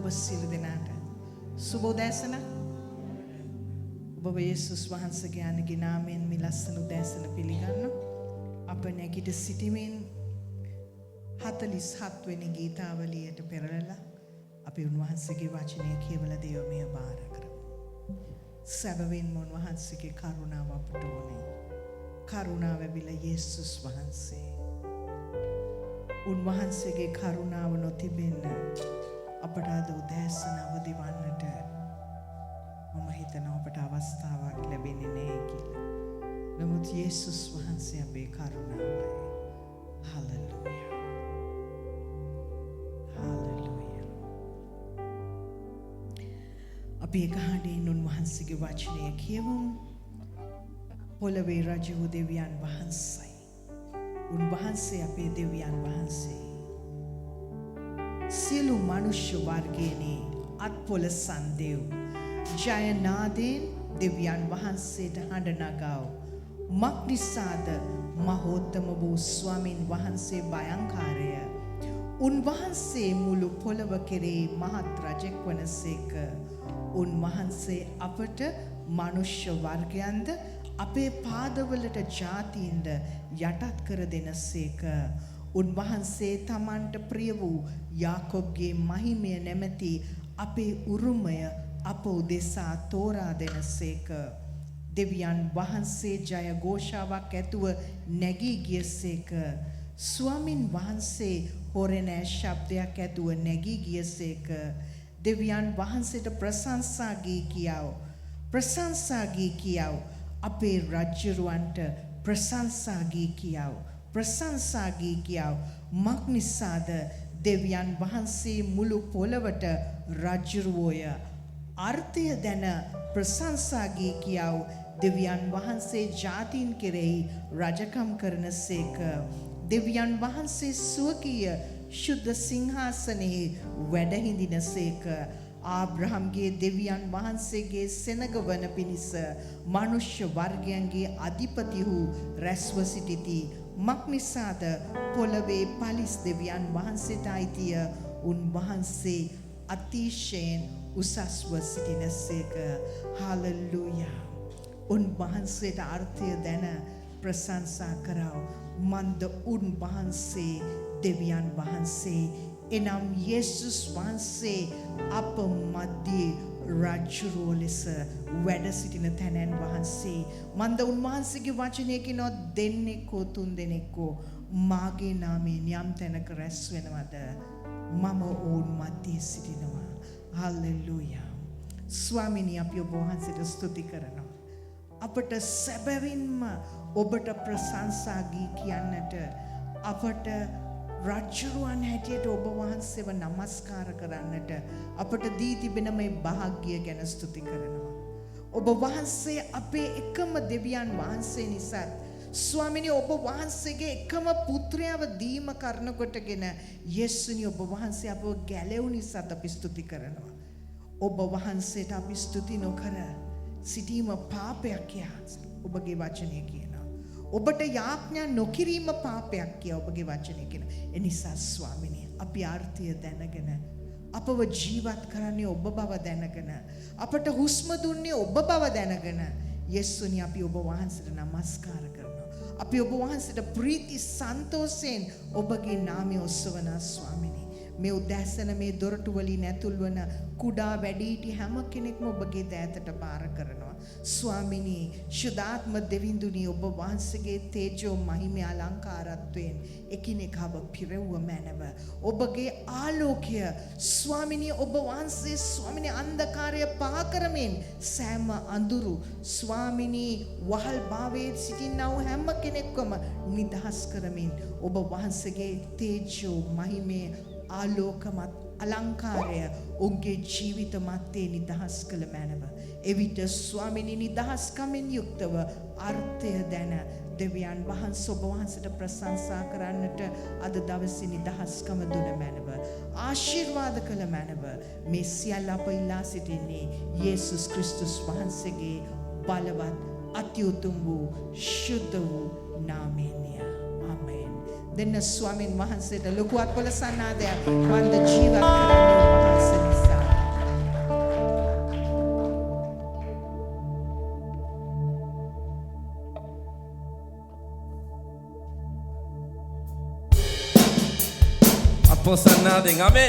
ඔබ සියලු දෙනාට සුබ උදෑසන. ඔබ යේසුස් වහන්සේගේ අනගේ නාමයෙන් මේ ලස්සන උදෑසන පිළිගන්න. අප නැගිට සිටීමෙන් 47 වෙනි ගීතාවලියට පෙරළලා අපි උන්වහන්සේගේ වචනය කියවලා දේවමය බාර කරමු. සැබවින්ම උන්වහන්සේගේ කරුණාව අපට ඕනේ. කරුණාව ලැබිලා යේසුස් වහන්සේ. උන්වහන්සේගේ කරුණාව නොතිබෙන්න අපට අද උදෑසන අවදි වන්නට මම හිතනවා අපට අවස්ථාවක් ලැබෙන්නේ නැහැ කියලා. නමුත් යේසුස් වහන්සේ අපේ කරුණාවයි. හලෙලූයා. හලෙලූයා. අපි එකහඬින් උන්වහන්සේගේ වචනය කියවමු. පොළවේ රජු දෙවියන් වහන්සේ. උන්වහන්සේ අපේ දෙවියන් වහන්සේ. සියලු මනුෂ්‍ය වර්ගයේ අත්පොලසන් දෙව් ජයනාදෙන් දෙවියන් වහන්සේට හඬ නගව. මක් නිසාද මහෝත්තම වූ ස්වාමින් වහන්සේ භයංකාරය. උන්වහන්සේ මුළු පොළව කෙරෙහි මහත් රජෙක් වනසේක. උන්වහන්සේ අපට මනුෂ්‍ය වර්ගයන්ද අපේ පාදවලට ජාතීන්ද යටත් කර දෙනසේක. උන්වහන්සේ තමන්ට ප්‍රිය වූ යාකොබ්ගේ මහිමය නැමැති අපේ උරුමය අප උදෙසා තෝරා දෙනසේක. දෙවියන් වහන්සේ ජය ഘോഷාවක් ඇතුව නැගී ගියසේක. ස්වාමින් වහන්සේ හොරෙනෑ ශබ්දයක් ඇතුව නැගී ගියසේක. දෙවියන් වහන්සේට ප්‍රශංසා ගී කියව. ප්‍රශංසා ගී කියව. අපේ රජ්ජරුවන්ට ප්‍රශංසා ගී කියව. ප්‍රශංසා ගී කියව. මක් නිසාද දෙවියන් වහන්සේ මුළු පොළවට රජ්ජරුවෝය. අර්ථය දැන ප්‍රශංසා ගී කියව. දෙවියන් වහන්සේ ජාතීන් කෙරෙහි රජකම් කරනසේක. දෙවියන් වහන්සේ ස්වකීය ශුද්ධ සිංහාසනයේ වැඩ හිඳිනසේක. ආබ්‍රහම්ගේ දෙවියන් වහන්සේගේ සෙනග වන පිණිස මනුෂ්‍ය වර්ගයන්ගේ අධිපති වූ රැස්ව සිටිති. මක් නිසාද පොළවේ පලිස් දෙවියන් වහන්සේට අයිතිය. උන්වහන්සේ අතිශයින් උසස්ව සිටිනසේක. හලෙලූයා. උන්වහන්සේට අර්ථය දැන ප්‍රශංසා කරව. මන්ද උන්වහන්සේ දෙවියන් වහන්සේ එනම් යේසුස් වහන්සේ අප මැදේ රජුරෝ ලෙස වැඩ සිටින තැනැන් වහන්සේ. මන්ද උන්වහන්සේගේ වචනය කියනවා දෙන්නෙක්ෝ තුන් දෙනෙක්ෝ මාගේ නාමයෙන් යම් තැනක රැස් වෙනවද මම ඔවුන් මැදේ සිටිනවා. හලෙලූයා. ස්වාමිනී අපි ඔබ වහන්සේට ස්තුති කරනවා. අපට සැබවින්ම ඔබට ප්‍රශංසා ගී කියන්නට අපට රජ්ජුරුවන් හැටියට ඔබ වහන්සේව නමස්කාර කරන්නට අපට දී තිබෙන මේ වාසනාව ගැන ස්තුති කරනවා. ඔබ වහන්සේ අපේ එකම දෙවියන් වහන්සේ නිසා ස්වාමිනී ඔබ වහන්සේගේ එකම පුත්‍රයව දීම කරන කොටගෙන යේසුනි ඔබ වහන්සේ අපව ගැලවු නිසා අපි ස්තුති කරනවා. ඔබ වහන්සේට අපි ස්තුති නොකර සිටීම පාපයක් කියලා ඔබගේ වචනය කියනවා. ඔබට යාඥා නොකිරීම පාපයක් කියලා ඔබගේ වචනේ කියන. ඒ නිසා ස්වාමිනේ අපි ආර්ථය දැනගෙන අපව ජීවත් කරන්නේ ඔබ බව දැනගෙන අපට හුස්ම දුන්නේ ඔබ බව දැනගෙන යේසුනි අපි ඔබ වහන්සේට නමස්කාර කරනවා. අපි ඔබ වහන්සේට ප්‍රීති සන්තෝෂයෙන් ඔබගේ නාමය ඔස්සවනවා ස්වාමිනේ. මේ උදෑසන මේ දොරටු වලින් ඇතුල් වන කුඩා වැඩිහිටි හැම කෙනෙක්ම ඔබගේ දෑතට බාර කරනවා. ස්වාමිනී ශුද්ධාත්ම දෙවිඳුනි ඔබ වහන්සේගේ තේජෝ මහිමය අලංකාරත්වයෙන් එකිනෙකව පිරෙව්ව මැනව. ඔබගේ ආලෝකය ස්වාමිනී ඔබ වහන්සේ ස්වාමිනී අන්ධකාරය පහ කරමින් සෑම අඳුරු ස්වාමිනී වහල් භාවයේ සිටිනා වූ හැම කෙනෙක්වම නිදහස් කරමින් ඔබ වහන්සේගේ තේජෝ මහිමය ආලෝකමත් අලංකාරය ඔවුන්ගේ ජීවිත මැත්තේ නිදහස් කළ මැනව. එවිට ස්වාමිනී නිදහස්කමින් යුක්තව අර්ථය දැන දෙවියන් වහන්සේ ඔබ වහන්සේට ප්‍රශංසා කරන්නට අද දවසේ නිදහස්කම දුන මැනව. ආශිර්වාද කළ මැනව. මේ සියල්ල අප ඉල්ලා සිටින්නේ යේසුස් ක්‍රිස්තුස් වහන්සේගේ බලවත් අතිඋතුම් වූ ශුද්ධ වූ නාමයෙන්ය. ආමේන්. දෙන්න ස්වාමින් වහන්සේට ලොකු අත්පොලසන්නාදයක් වන්ද ජීවත් කරන්නේ වහන්සේ නිසා. Vamos a nadie, amén.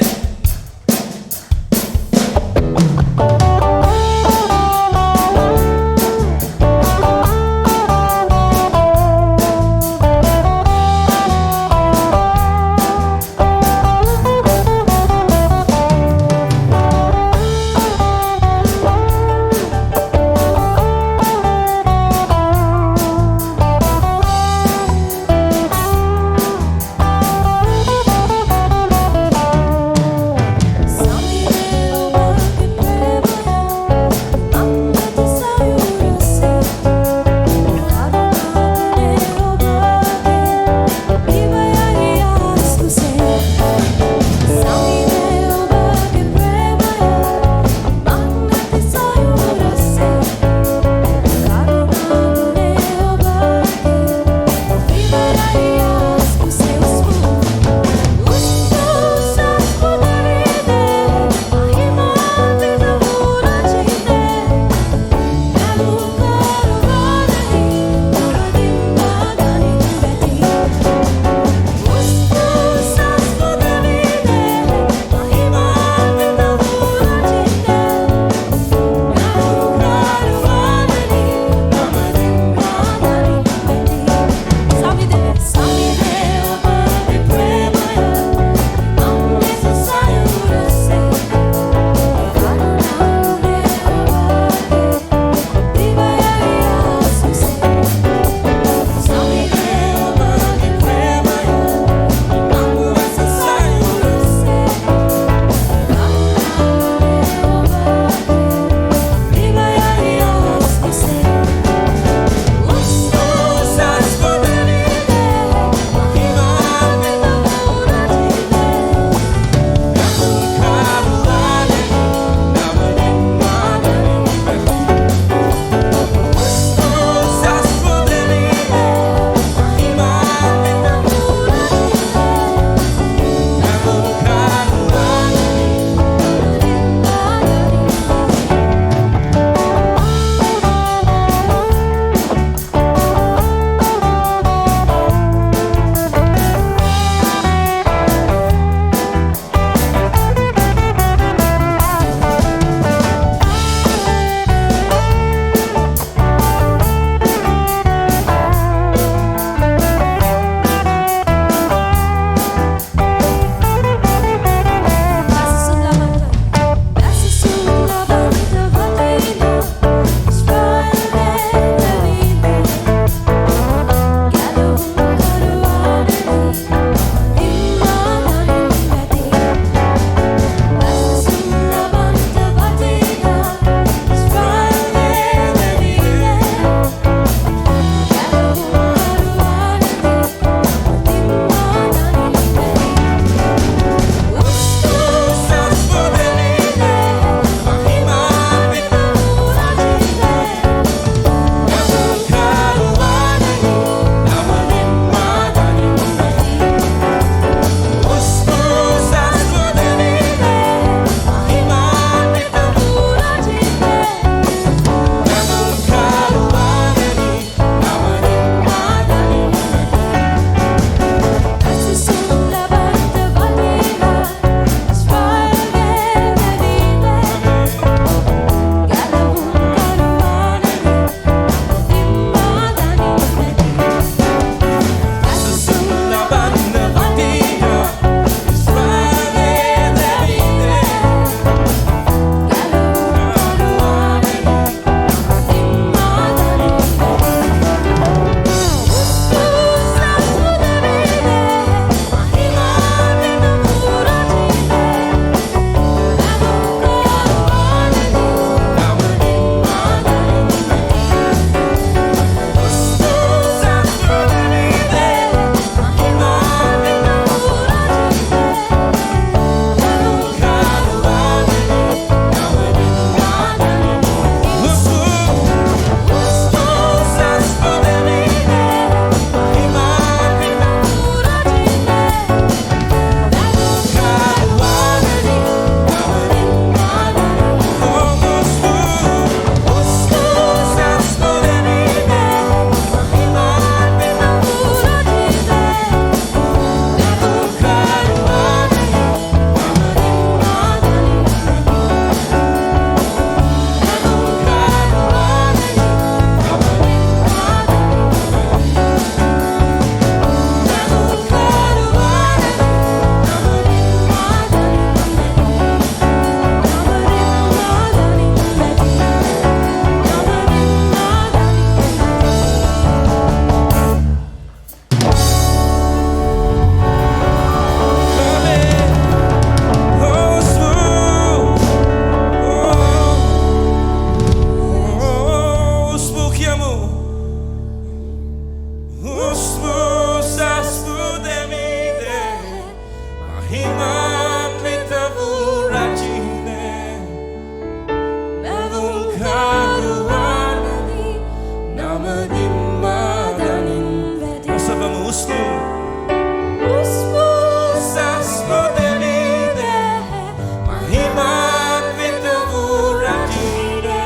Mahimaanvitavu rajine Navum karuanani Namadim madanin Osava muslu Saslo devide Mahimaanvitavu rajine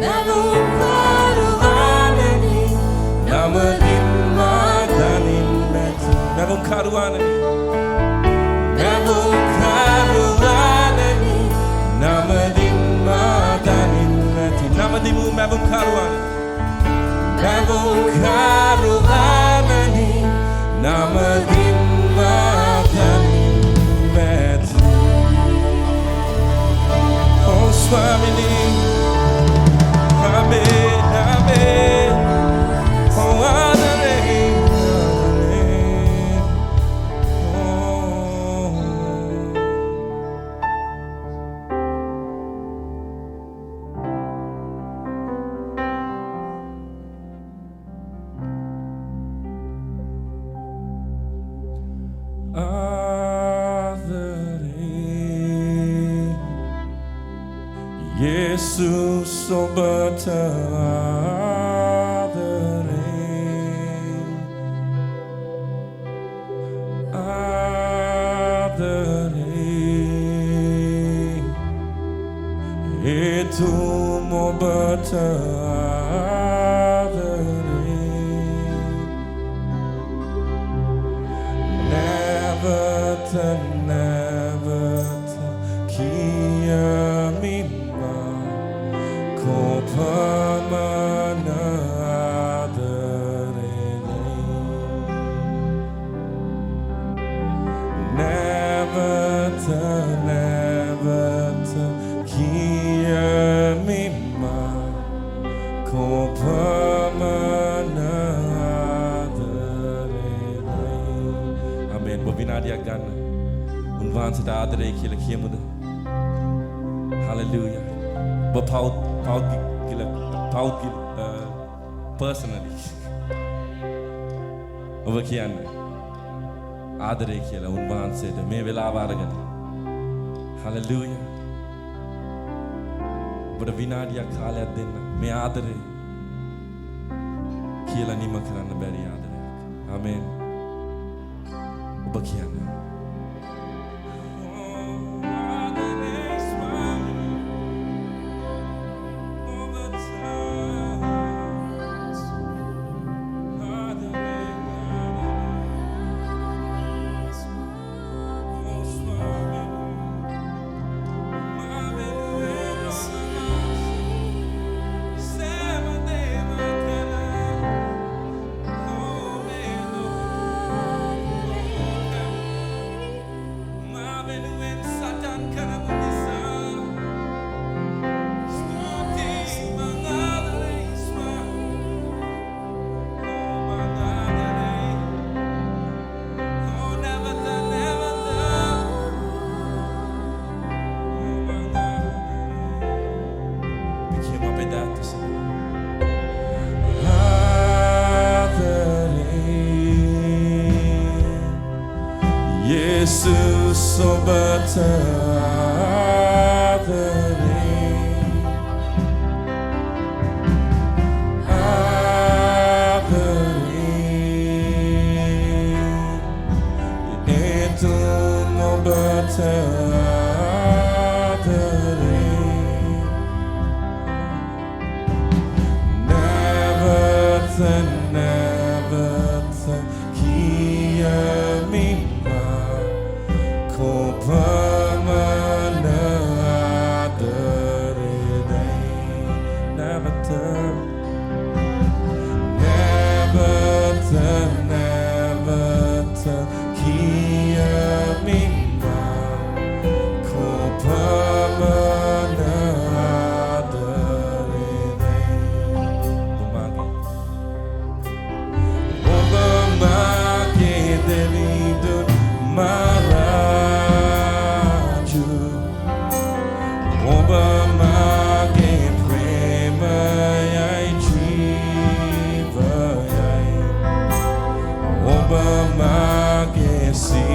Navum karuanani Namadim madanin Navum karuanani Navum karuanani Namadim madanin Namadimu mavum karuanani Navum karuanani Namadim madanin Oh Swamini Amen, amen Oh Adonai Jesus sobata adare etu mobata adare never kia mima kopamana adare never kia mima kopamana adare Amen bobinadia gan unvan sa adare kila kiamuda Hallelujah but paut personally over kian adare kila unvan se de me vela varagan Hallelujah but vinadia khala denna me adare kila ni makarana bari adare Amen over kian Jesus sobata etu mobata never kia mima kopamana adare never kia mima kopamana adare Obamake devidun maraju Obamake prema yai jiva yai Obamake si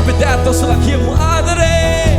Bedato sulla chiamare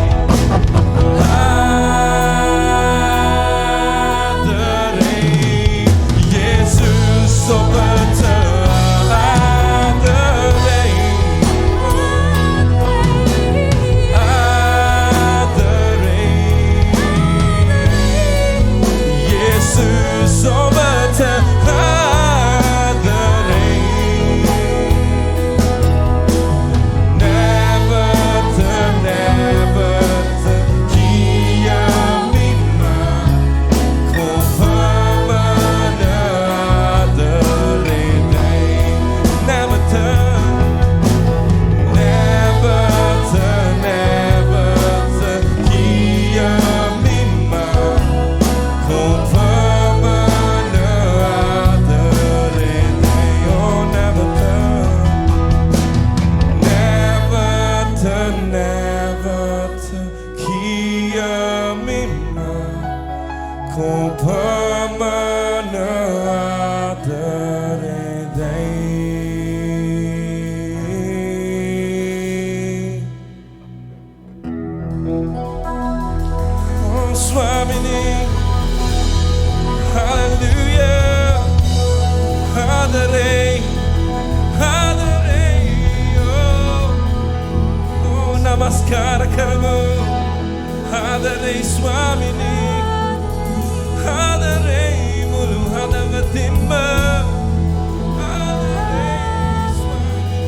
नमस्कार करमो आदरे स्वामिनी आदरे मुलु हदवतिम्बा आदरे स्वामिनी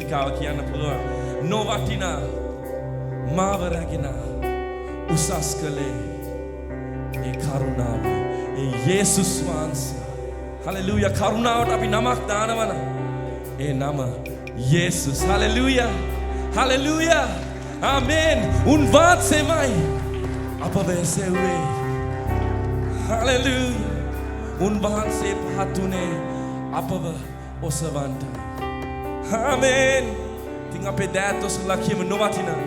වේදිකාව කියන්න පුළුවන් නොවටිනා මාව රැගෙන උසස් කළේ ඒ කරුණාව ඒ යේසුස් වහන්සේ හලෙලූයා කරුණාවට අපි නමක් දානවන ඒ නම යේසුස් හලෙලූයා හලෙලූයා ආමෙන් උන්වහන්සේමයි අපව එසෙව්වේ හලෙලූයා උන්වහන්සේ පහතුනේ අපව ඔසවන්නයි ආමෙන් ඉතින් අපේ දෑත් ඔසවලා කියමු නොවටිනා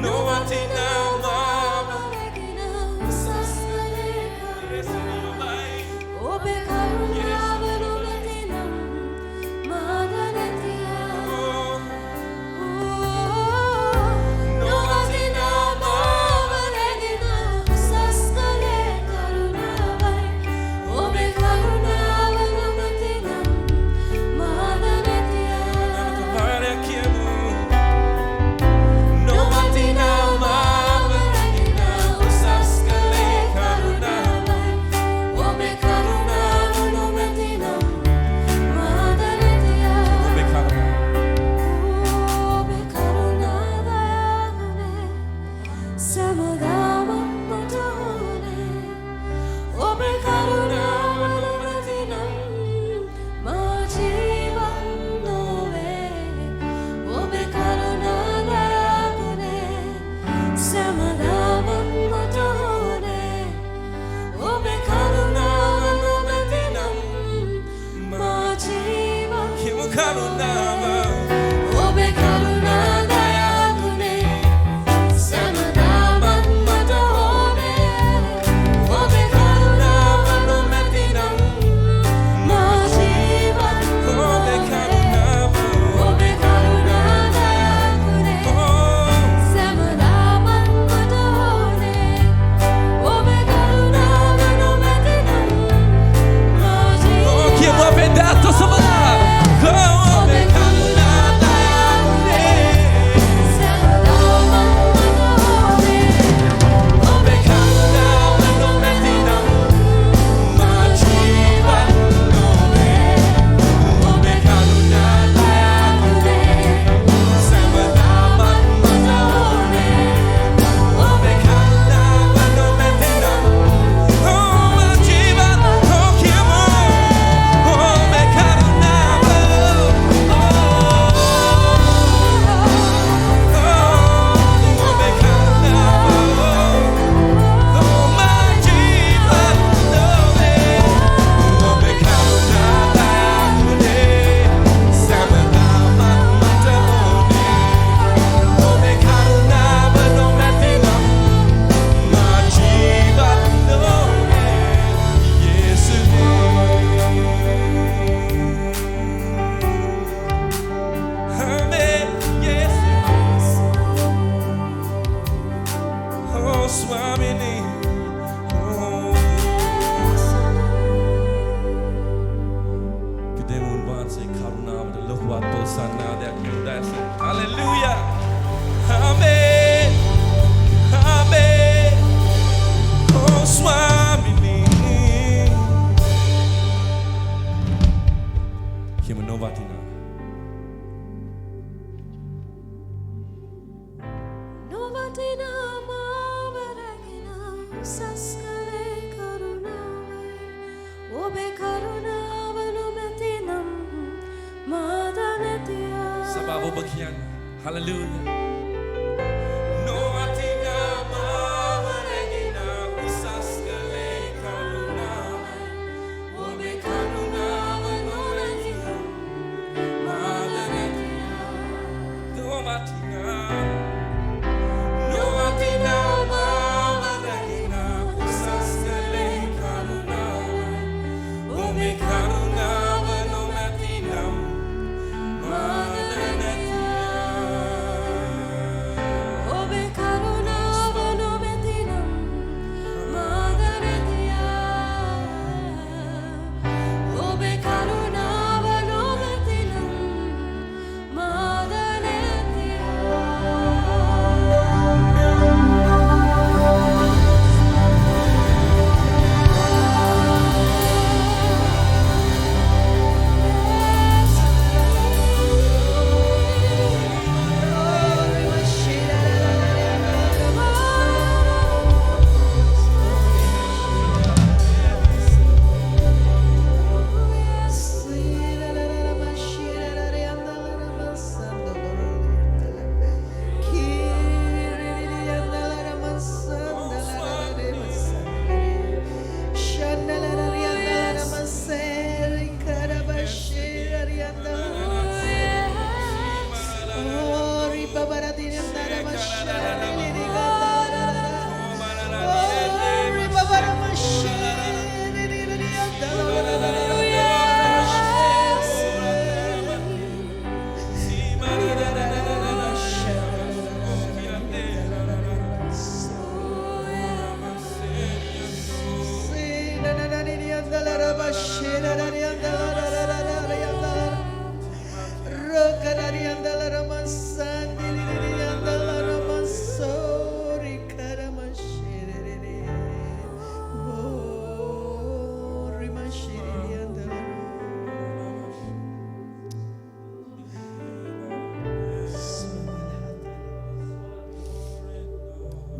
නොවටිනා මාව රැගෙන උසස් කළේ කරුණාවයි ඔබේ කරුණාව නොමැතිනම් මාද නැතියා නොවටිනා මාව රැගෙන උසස් කළේ කරුණාවයි ඔබේ කරුණාව නොමැතිනම් මාද නැතියා තුමාරේ කියමු නොවටිනා මාව රැගෙන උසස් කළේ කරුණාවයි ඔබේ කරුණාව නොමැතිනම් මාද නැතියා ඔබේ කරුණාව දයාවනේ සමදාම මට ඕනේ ඔබේ කරුණාව නොමැතිනම් මා ජීවන් නොවේ ඔබේ කරුණාව දයාවනේ සමදාම මට ඕනේ ඔබේ කරුණාව නොමැතිනම් මා ජීවන් කිමු කරුණාව ඔබේ කරුණාව දයාවනේ සමදාම මට ඕනේ ඔබේ කරුණාව නොමැතිනම් මා ජීවන් ඔබේ කරුණාව ඔබේ කරුණාව දයාවනේ සමදාම මට ඕනේ ඔබේ කරුණාව නොමැතිනම් මා ජීවන් කියමු අපේ දෑත් ඔසවලා ඔබේ කරුණාව දයාවනේ සමදාම මට ඕනේ ඔබේ කරුණාව නොමැතිනම් මා ජීවන් නොවේ ඔබේ කරුණාව දයාවනේ සමදාම මට ඕනේ ඔබේ කරුණාව නොමැතිනම් මා ජීවන් කියමු ඔබේ කරුණාව ඔබේ කරුණාව මා ජීවන් නොවේ ඔබේ කරුණාව දයාවනේ සමදාම මට ඕනේ ඔබේ කරුණාව නොමැතිනම් මා ජීවන් නොවේ යේසුනේ ආමෙන් යේසුස් Oh ස්වාමිනේ පිටේම උන්වහන්සේ කරුණාවට ලොකුවත් තෝසන්නාදයක් නුදාස හලෙලූයා ආමෙන් ආමෙන් Oh ස්වාමිනේ කියමු නොවටිනා නොවටිනා මාව රැගෙන උසස් කළේ කරුණාවයි ඔබේ කරුණාව නොමැතිනම් මාද නැතියා සබාව ඔබ කියන්න හලෙලූයා නොවටිනා මාව රැගෙන උසස් කළේ කරුණාවයි ඔබේ කරුණාව නොමැතිනම් මාද නැතියා නොවටිනා නොවටිනා මාව රැගෙන උසස් කළේ කරුණාවයි ඔබේ කරුණාව නොමැතිනම් මාද නැතියා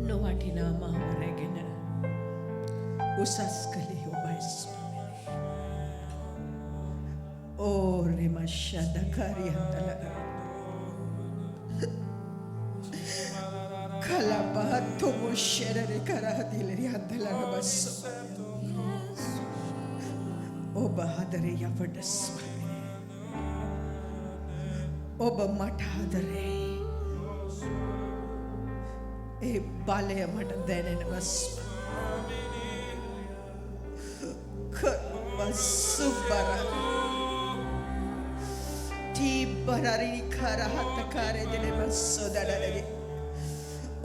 නොවටිනා මාව රැගෙන උසස් කළේ ඔබයි ස්වාමිනේ. ඕ රිමෂදකාරියන්දල කලබහත්තු මුෂරරි කරහදිලරි අදලන බස්සු ඔබ හදරේ යවට ස්වාමිනේ. ඔබ මට හදරේ ඒ බලය මට දැනෙනවා සුබර තීබරරි කරහතකාරය දෙලෙම සොදඩලගේ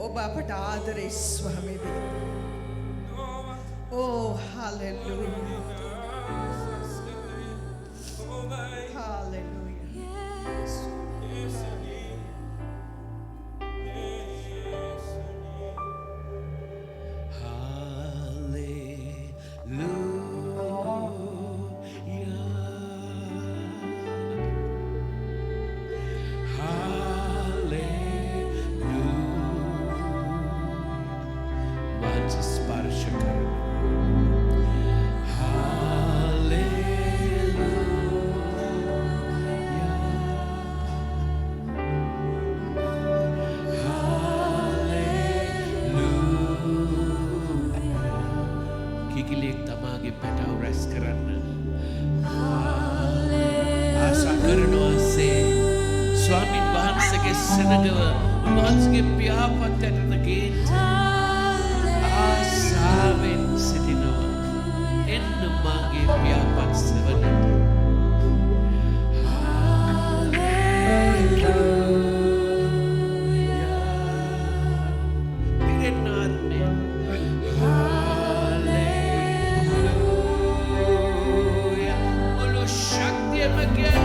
ඔබ අපට ආදරේ ස්වාමිනේ. ඕ හලෙලූයා හලෙලූයා. කිකිලෙක් තමාගේ පැටව රැස් කරන්න ආශා කරනවාසේ ස්වාමින් වහන්සේගේ සෙනගව උන්වහන්සේගේ පියාපත් ඇටන ගේට ආශාවෙන් සිටිනවා. එන්න මාගේ පියාපත් සෙවණට. Hallelujah.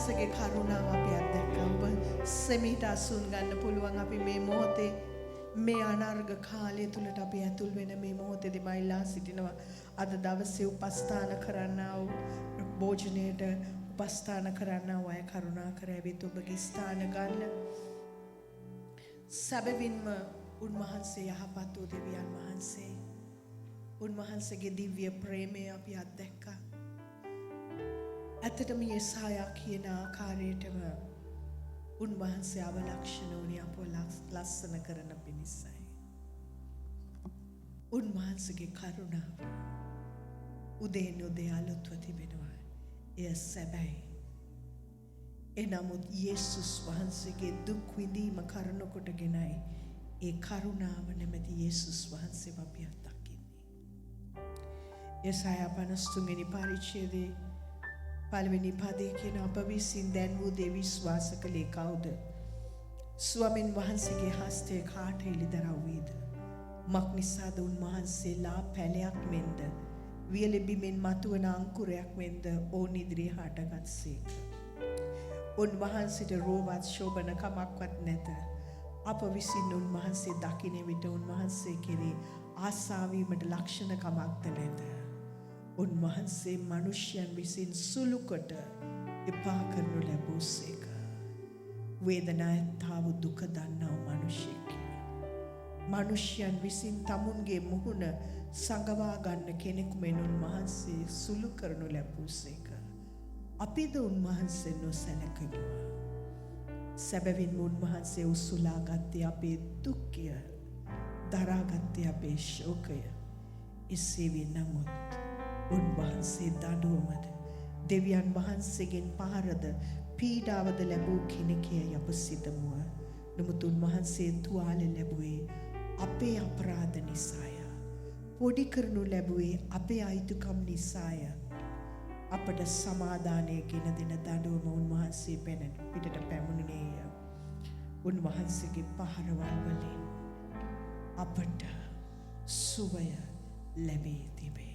වහන්සේගේ කරුණාව අපි අත්දැක්කා. ඔබ සෙමිට අසුන් ගන්න පුළුවන් අපි මේ මොහොතේ මේ අනර්ග කාලය තුලට අපි ඇතුල් වෙන මේ මොහොතේදී මයිලා සිටිනවා. අද දවසේ උපස්ථාන කරන්නා වූ භෝජනයේට උපස්ථාන කරන්නා වූ අය කරුණා කර ඇවිත් ඔබගේ ස්ථාන ගන්න. සැබවින්ම උන්වහන්සේ යහපත් වූ දෙවියන් වහන්සේ. උන්වහන්සේගේ දිව්‍ය ප්‍රේමය අපි අත්දැක්කා. ඇත්තටම යෙසායා කියන ආකාරයටම උන්වහන්සේ අවලක්ෂණ වුණේ අපව ලස්සන කරන පිණිසයි. උන්වහන්සේගේ කරුණාව උදේ නොදේ අලුත්ව තිබෙනවා. එය සැබෑයි. එනමුත් යේසුස් වහන්සේගේ දුක් විඳීම කරන කොටගෙනයි ඒ කරුණාව නැමැති යේසුස් වහන්සේව අපි අත්දකින්නේ. යෙසායා 53 වෙනි පරිච්ඡේදයේ පළවෙනි පදයේ කියන අප විසින් දැන් වූ දේ විශ්වාස කළේ කවුද? ස්වාමින් වහන්සේගේ හස්තයේ කාට එළිදරව් වේද? මක් නිසාද උන්වහන්සේලා පැලයක් මෙන්ද වියලි බිමෙන් මතුවන අංකුරයක් මෙන්ද ඕන් ඉදිරියේ හටගත්සේක. උන්වහන්සේට රෝවත් ශෝභන කමක්වත් නැත. අප විසින් උන්වහන්සේ දකින විට උන්වහන්සේ කෙරේ ආසාවීමට ලක්ෂණ කමක්ද නැත. උන්වහන්සේ මනුෂ්‍යයන් විසින් සුළුකොට එපා කරනු ලැබූසේක. වේදනාව දුක දන්නා මනුෂ්‍යෙක්. මනුෂ්‍යයන් විසින් තමුන්ගේ මුහුණ සංගවා ගන්න කෙනෙකු මෙන් උන්වහන්සේ සුළු කරනු ලැබූසේක. අපිද උන්වහන්සේ නොසැලකෙනවා. සැබවින්ම උන්වහන්සේ උසුලා ගත්තේ අපේ දුක්ඛය, දරාගත්තේ අපේ ශෝකය. එසේ වී නමුත් උන්වහන්සේ දඬුවමද දෙවියන් වහන්සේගෙන් පහරද පීඩාවද ලැබූ කෙනෙක්යයි අප සිතමුව. නමුත් උන්වහන්සේ තුවාල ලැබුවේ අපේ අපරාධ නිසාය. පොඩි කරනු ලැබුවේ අපේ අයිතිකම් නිසාය. අපට සමාදානය ගෙන දෙන දඬුවම උන්වහන්සේ පිටට පැමුණුනේය. උන්වහන්සේගේ පහරවල් වලින් අපට සුවය ලැබී තිබේ.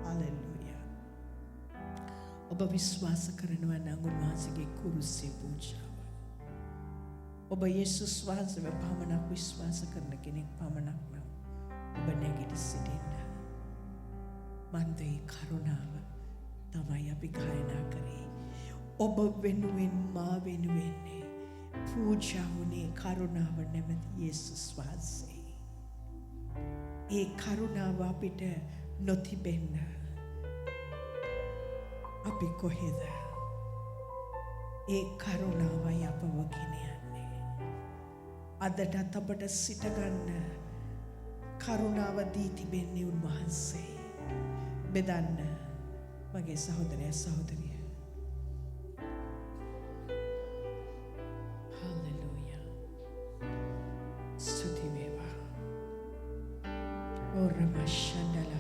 Hallelujah. ඔබ විශ්වාස කරනවා නම් උන්වහන්සේගේ කුරුසිය පූජාව. ඔබ යේසුස් වහන්සේව පමණක් විශ්වාස කරන කෙනෙක් පමණක් නම් ඔබ නැගිට සිටින්න. මන්දේ කරුණාව තමයි අපි ගායනා කරේ. ඔබ වෙනුවෙන් මා වෙනුවෙන් පූජා වුණේ කරුණාව නැමැති යේසුස් වහන්සේ. ඒ කරුණාව අපිට නොතිබෙන්න අපි කොහෙද? ඒ කරුණාවයි අපව ගෙන යන්නේ. අදටත් අපට සිටගන්න කරුණාව දී තිබෙන්නේ උන්වහන්සේ. බෙදන්න මගේ සහෝදරය සහෝදරිය. හල්ලෙලූයා. ස්තුති වේවා. ඕරමෂන්ඩලා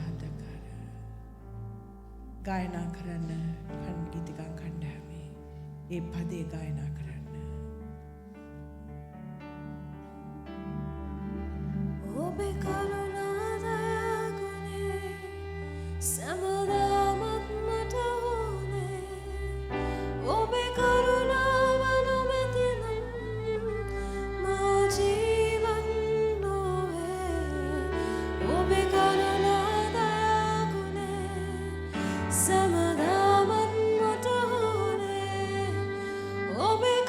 ගායනා කරන්න ගීතිකා කණ්ඩායමේ ඒ පදේ ගායනා කරන්න. ඔබේ කරුණා දයාගුණේ සැමදාමත් මට ඕනේ. ඔබේ කරුණාව නොමැතිනම් මා ජීවත් නොවේ. ඔබේ කරුණා දයාගුණේ සැමදාමත් මට ඕනේ. ඔබේ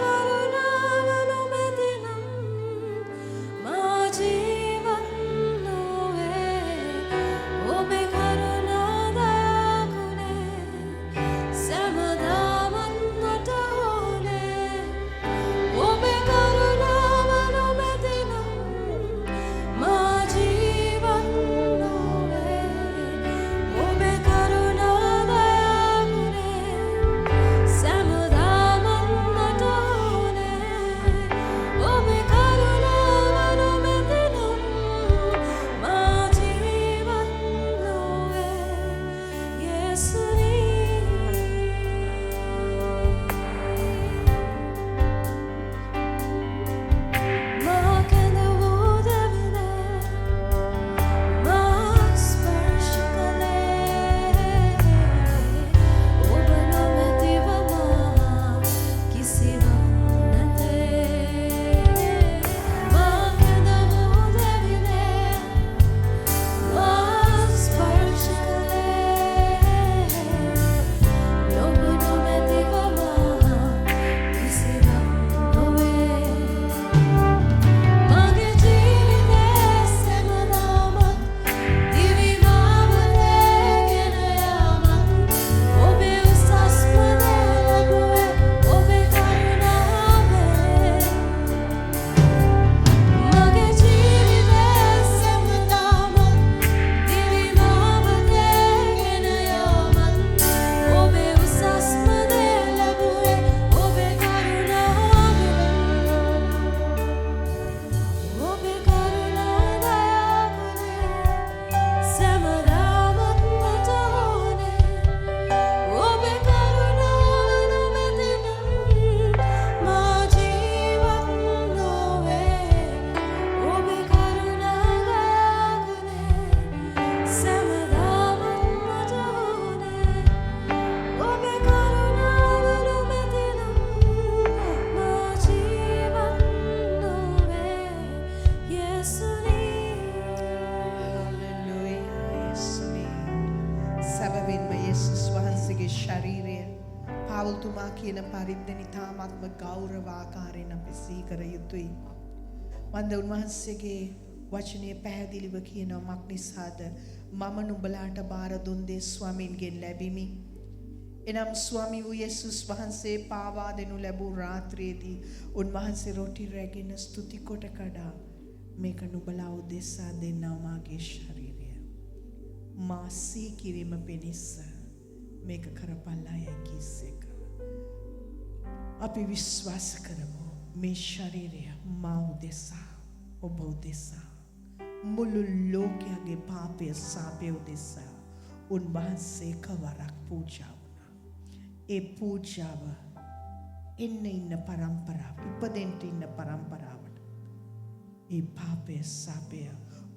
ශරීරය පාවුල්තුමා කියන පරිද්දෙන් ඉතාමත්ම ගෞරවාකාරයෙන් අපි සීකර යුතුයි. වන්ද උන්වහන්සේගේ වචනය පැහැදිලිව කියනවා මක් නිසාද මම නුඹලාට බාර දුන් දේ ස්වාමීන්ගෙන් ලැබිමි. එනම් ස්වාමී වූ යේසුස් වහන්සේ පාවා දෙනු ලැබූ රාත්‍රියේදී උන්වහන්සේ රොටි රැගෙන ස්තුති කොට කඩා මේක නුඹලා උදෙසා දෙන්නා මාගේ ශරීරය. මා සී කිරීම පිණිස මේක කරපල්ලා යයි කිසේක. අපි විශ්වාස කරමු මේ ශරීරය මා උදෙසා ඔබ උදෙසා මුළු ලෝකයේ පාපය සාපය උදෙසා උන්වහන්සේ කවරක් පූජා වුණා. ඒ පූජාව ඉන්න පරම්පරාව ඉපදෙන්න ඉන්න පරම්පරාවට ඒ පාපය සාපය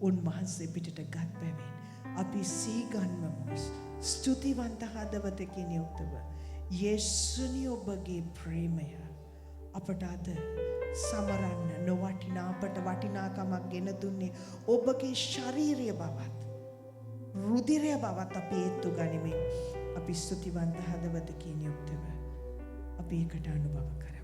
උන්වහන්සේ පිටට ගත් බැවින් අපි සීගන්වමු. ස්තුතිවන්ත හදවතකින් යුක්තව යේසුනි ඔබගේ ප්‍රේමය අපට අද සමරන්න නොවටිනා අපට වටිනාකමක් ගෙන දුන්නේ ඔබගේ ශාරීරිය බවත් රුධිරය බවත් අපි ඒත්තු ගනිමින් අපි ස්තුතිවන්ත හදවතකින් යුක්තව අපි ඒකට අනුභව කරමු.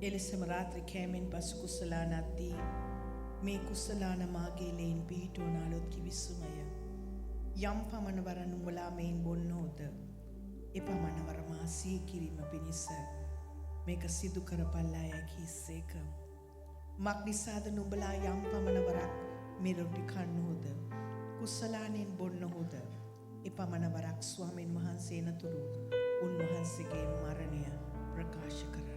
එලෙසම රාත්‍රී කෑමෙන් පසු කුසලානද්දී මේ කුසලාන මාගේ ලෙයින් පිහිටුවනාලොත් කිවිසුමය. යම් පමණවර නුඹලා මෙයින් බොන්නෝද එපමණවර මා සිහි කිරීම පිණිස මේක සිදු කරපල්ලා යයි කීසේක. මක් නිසාද නුඹලා යම් පමණවරක් මේ රොටි කන්නෝද කුසලානෙන් බොන්නෝද එපමණවරක් ස්වාමීන් වහන්සේ නතුරු උන්වහන්සේගේ මරණය ප්‍රකාශ කරනවා.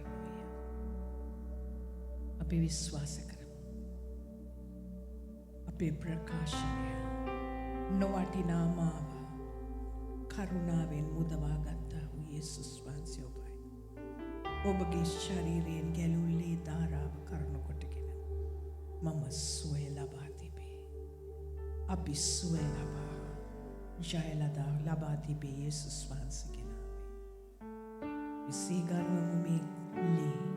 අපි විශ්වාස කරමු. අපේ ප්‍රකාශනය නොවටිනා මාව කරුණාවෙන් මුදවා ගත්තා වූ යේසුස් වහන්සේ ඔබයි. ඔබගේ ශරීරයෙන් ගැලුල්ලේ ධාරාව කරුණු කොටගෙන මම සුවය ලබා තිබේ. අපි සුවය ලබා ජය ලබා තිබේ යේසුස් වහන්සේගේ නාමයෙන්. විසීගන්වමු මේ ලේ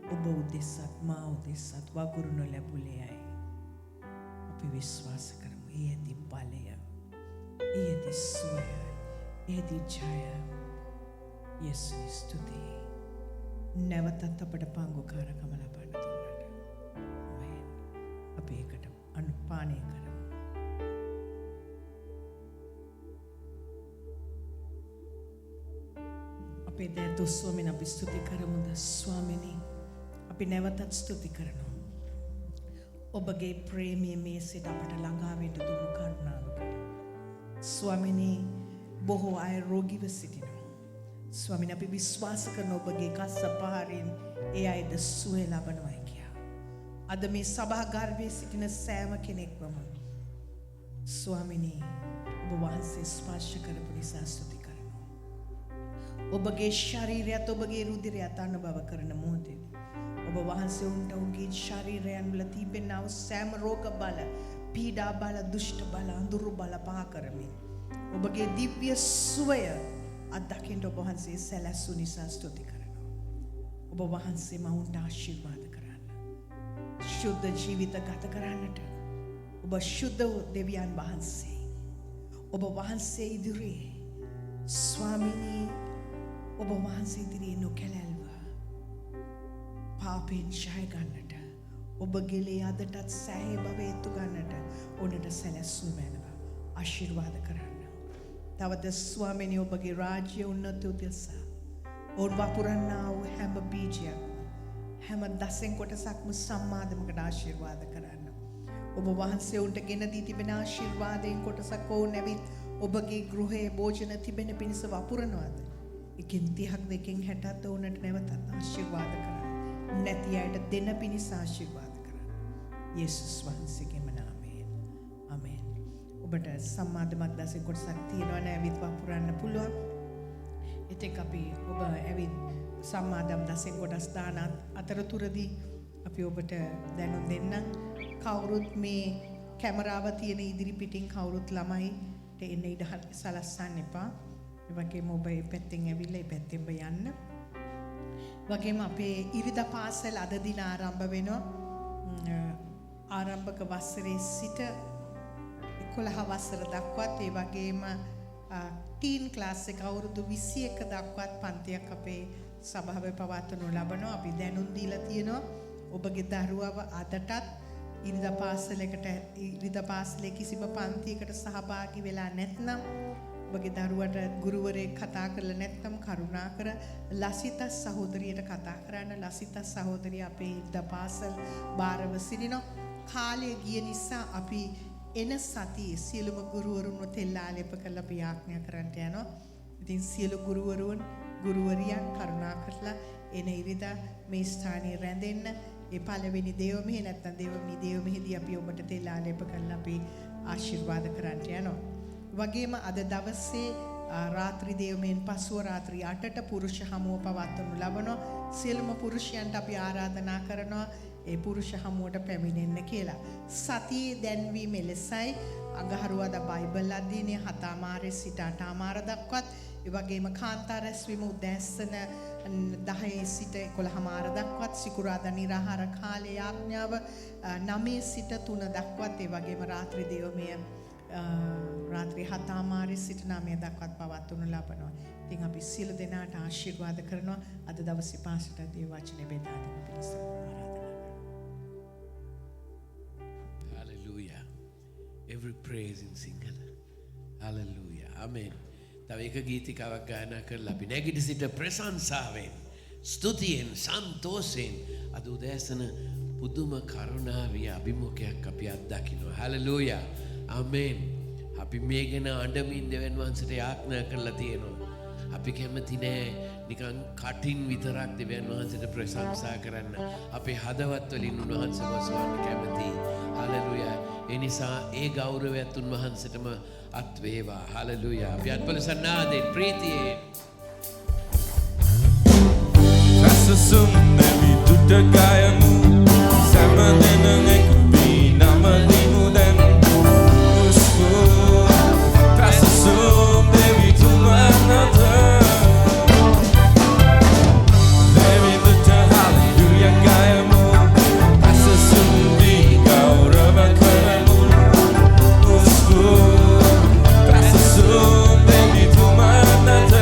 ඔබ උදෙසත් මා උදෙසත් වගුරුනු ලැබුලේයි. අපි විශ්වාස කරමු. ඒ ඇති බලය, ඒ ඇති සුවය, ඒ ඇති ජය. යේසුස් ස්තුතියි. නැවතත් අපට පංගුකාරකම ලබන්න දුන්නාට. ආමේන්. අපි ඒකට අනුපානය කරමු. අපේ දෑතු ස්වාමීන් අපි ස්තුති කරමුද ස්වාමිනී. අපි නැවතත් ස්තුති කරනවා. ඔබගේ ප්‍රේමයේ මේසෙට අපට ළඟා වෙන්න දුන්නු කරුණාවකට. ස්වාමිනී බොහෝ අය රෝගීව සිටිනවා. ස්වාමිනී අපි විශ්වාස කරන ඔබගේ කස්සපහරින් ඒ අයද සුවය ලබනවා කියා. අද මේ සභාගාරයේ සිටින සෑම කෙනෙක්වම ස්වාමිනී ඔබ වහන්සේ ස්පර්ශ කරපු නිසා ස්තුති කරනවා. ඔබගේ ශරීරයත් ඔබගේ රුධිරයත් අනුභව කරන මොහොතේ ඔබ වහන්සේ උන්ට උන්ගේ ශරීරයන් වල තිබෙනා වූ සෑම රෝග බල, පීඩා බල, දුෂ්ට බල, අඳුරු බල පහ කරමින් ඔබගේ දිව්‍ය සුවය අත්දකින්න ඔබ වහන්සේ සැලැස්සු නිසා ස්තුති කරනවා. ඔබ වහන්සේ මවුන්ට ආශිර්වාද කරන්න. ශුද්ධ ජීවිත ගත කරන්නට ඔබ ශුද්ධ දෙවියන් වහන්සේ ඔබ වහන්සේ ඉදිරියේ ස්වාමිනී ඔබ වහන්සේ ඉදිරියේ නොකැලැල්ව පාපෙන් ජය ගන්නට ඔබගේ ලේ අදටත් සෑහේ බව ඒත්තු ගන්නට ඔන්නට සැලැස්සු මැනව ආශිර්වාද කරන්න. තවද ස්වාමිනී ඔබගේ රාජ්‍ය උන්නත උදෙසා ඔවුන් වපුරන්නා වූ හැම බීජයක් හැම දසෙන් කොටසක්ම සම්මාදමකට ආශිර්වාද කරන්න. ඔබ වහන්සේ උන්ට ගෙන දී තිබෙන ආශිර්වාදයෙන් කොටසක් ඔවුන් ඇවිත් ඔබගේ ගෘහයේ භෝජන තිබෙන පිණිස වපුරනවාද? එකින් 30ක් දෙකෙන් 60ක් ඔවුන්ට නැවතත් ආශිර්වාද කරන්න. නැති අයට දෙන පිණිස ආශිර්වාද කරන්න. යේසුස් වහන්සේගේම නාමයෙන්. ආමේන්. ඔබට සම්මාදමක් දසේ කොටසක් තියෙනවා නෑ ඇවිත් වපුරන්න පුළුවන්. ඉතින් අපි ඔබ ඇවිත් සම්මාදම් දසෙන් කොටස් දාන අතරතුරදී අපි ඔබට දැනුම් දෙන්නම්. කවුරුත් මේ කැමරාව තියෙන ඉදිරි පිටින් කවුරුත් ළමයිට එන්න ඉඩ සලස්සන්න එපා. ඒ වගේම ඔබ මේ පැත්තෙන් ඇවිල්ලා මේ පැත්තෙන් යන්න. වගේම අපේ ඉරිදා පාසල් අද දින ආරම්භ වෙනවා. ආරම්භක වසරේ සිට 11 වසර දක්වාත් ඒ වගේම ටීන් ක්ලාස් එක අවුරුදු 21 දක්වාත් පන්තියක් අපේ සභාවේ පවත්වනු ලබනවා. අපි දැනුම් දීලා තියෙනවා ඔබගේ දරුවව අදටත් ඉරිදා පාසලේ කිසිම පන්තියකට සහභාගී වෙලා නැත්නම් ඔබගේ දරුවට ගුරුවරයෙක් කතා කරලා නැත්නම් කරුණාකර ලසිතා සහෝදරියට කතා කරන්න. ලසිතා සහෝදරිය අපේ ඉරිදා පාසල් බාරව සිටිනවා. කාලය ගිය නිසා අපි එන සතියේ සියලුම ගුරුවරුන්ව තෙල්ලාලේප කරලා අපි ආඥා කරන්නට යනවා. ඉතින් සියලු ගුරුවරුන් ගුරුවරියන් කරුණා කරලා එන ඉරිදා මේ ස්ථානයේ රැඳෙන්න. ඒ පළවෙනි දේව මෙහෙ නැත්නම් දේව මෙහෙදී අපි ඔබට තෙල්ලාලේප කරලා අපි ආශිර්වාද කරන්නට යනවා. වගේම අද දවසේ රාත්‍රී දේවමෙන් පසුව රාත්‍රී 8ට පුරුෂ හමුව පවත්වනු ලබනවා. සියලුම පුරුෂයන්ට අපි ආරාධනා කරනවා ඒ පුරුෂ හමුවට පැමිණෙන්න කියලා. සතියේ දැන්වීම එලෙසයි අඟහරුවාදා බයිබල් අධ්‍යයනය 7:00 සිට 8:00 දක්වාත් ඒ වගේම කාන්තා රැස්වීම උදෑසන 10 සිට 11:00 දක්වාත් සිකුරාදා නිරාහාර කාලයේ ආඥාව 9 සිට 3 දක්වාත් ඒ වගේම රාත්‍රී දේවමය රාත්‍රී 7:00 සිට 9 දක්වාත් පවත්වනු ලබනවා. ඉතින් අපි සියලු දෙනාට ආශිර්වාද කරනවා. අද දවසේ පාසලට දේව වචනේ බෙදා දෙන්න පිණිස Hallelujah. Every praise in Sinhala. Hallelujah. Amen. තව එක ගීතිකාවක් ගායනා කරලා අපි නැගිට සිට ප්‍රශංසාවෙන් ස්තුතියෙන් සන්තෝෂයෙන් අද උදෑසන පුදුම කරුණාවේ අභිමුඛයක් අපි අත්දකිනවා. Hallelujah. Amen. අපි මේ ගැන අඬමින් දෙවන් වහන්සේට යාඥා කරලා තියෙනවා. අපි කැමති නෑ නිකන් කටින් විතරක් දෙවන් වහන්සේට ප්‍රශංසා කරන්න. අපේ හදවත් වලින් උන්වහන්සේව සවන්න කැමති. Hallelujah. ඒ නිසා ඒ ගෞරවයත් උන්වහන්සේටම අත් වේවා. Hallelujah. අපි අත්පලසන්නාදෙන් ප්‍රීතියෙන් රසසුම් නැවි දුට ගයමු සෑම දිනක වී නම දිනු දැන් උස්කු රසසුම් නැවි තුමනත නැවි දුට හල්ලුයා ගයමු රසසුම් දී ගෞරව කරමු උස්කු රසසුම් නැවි තුමනත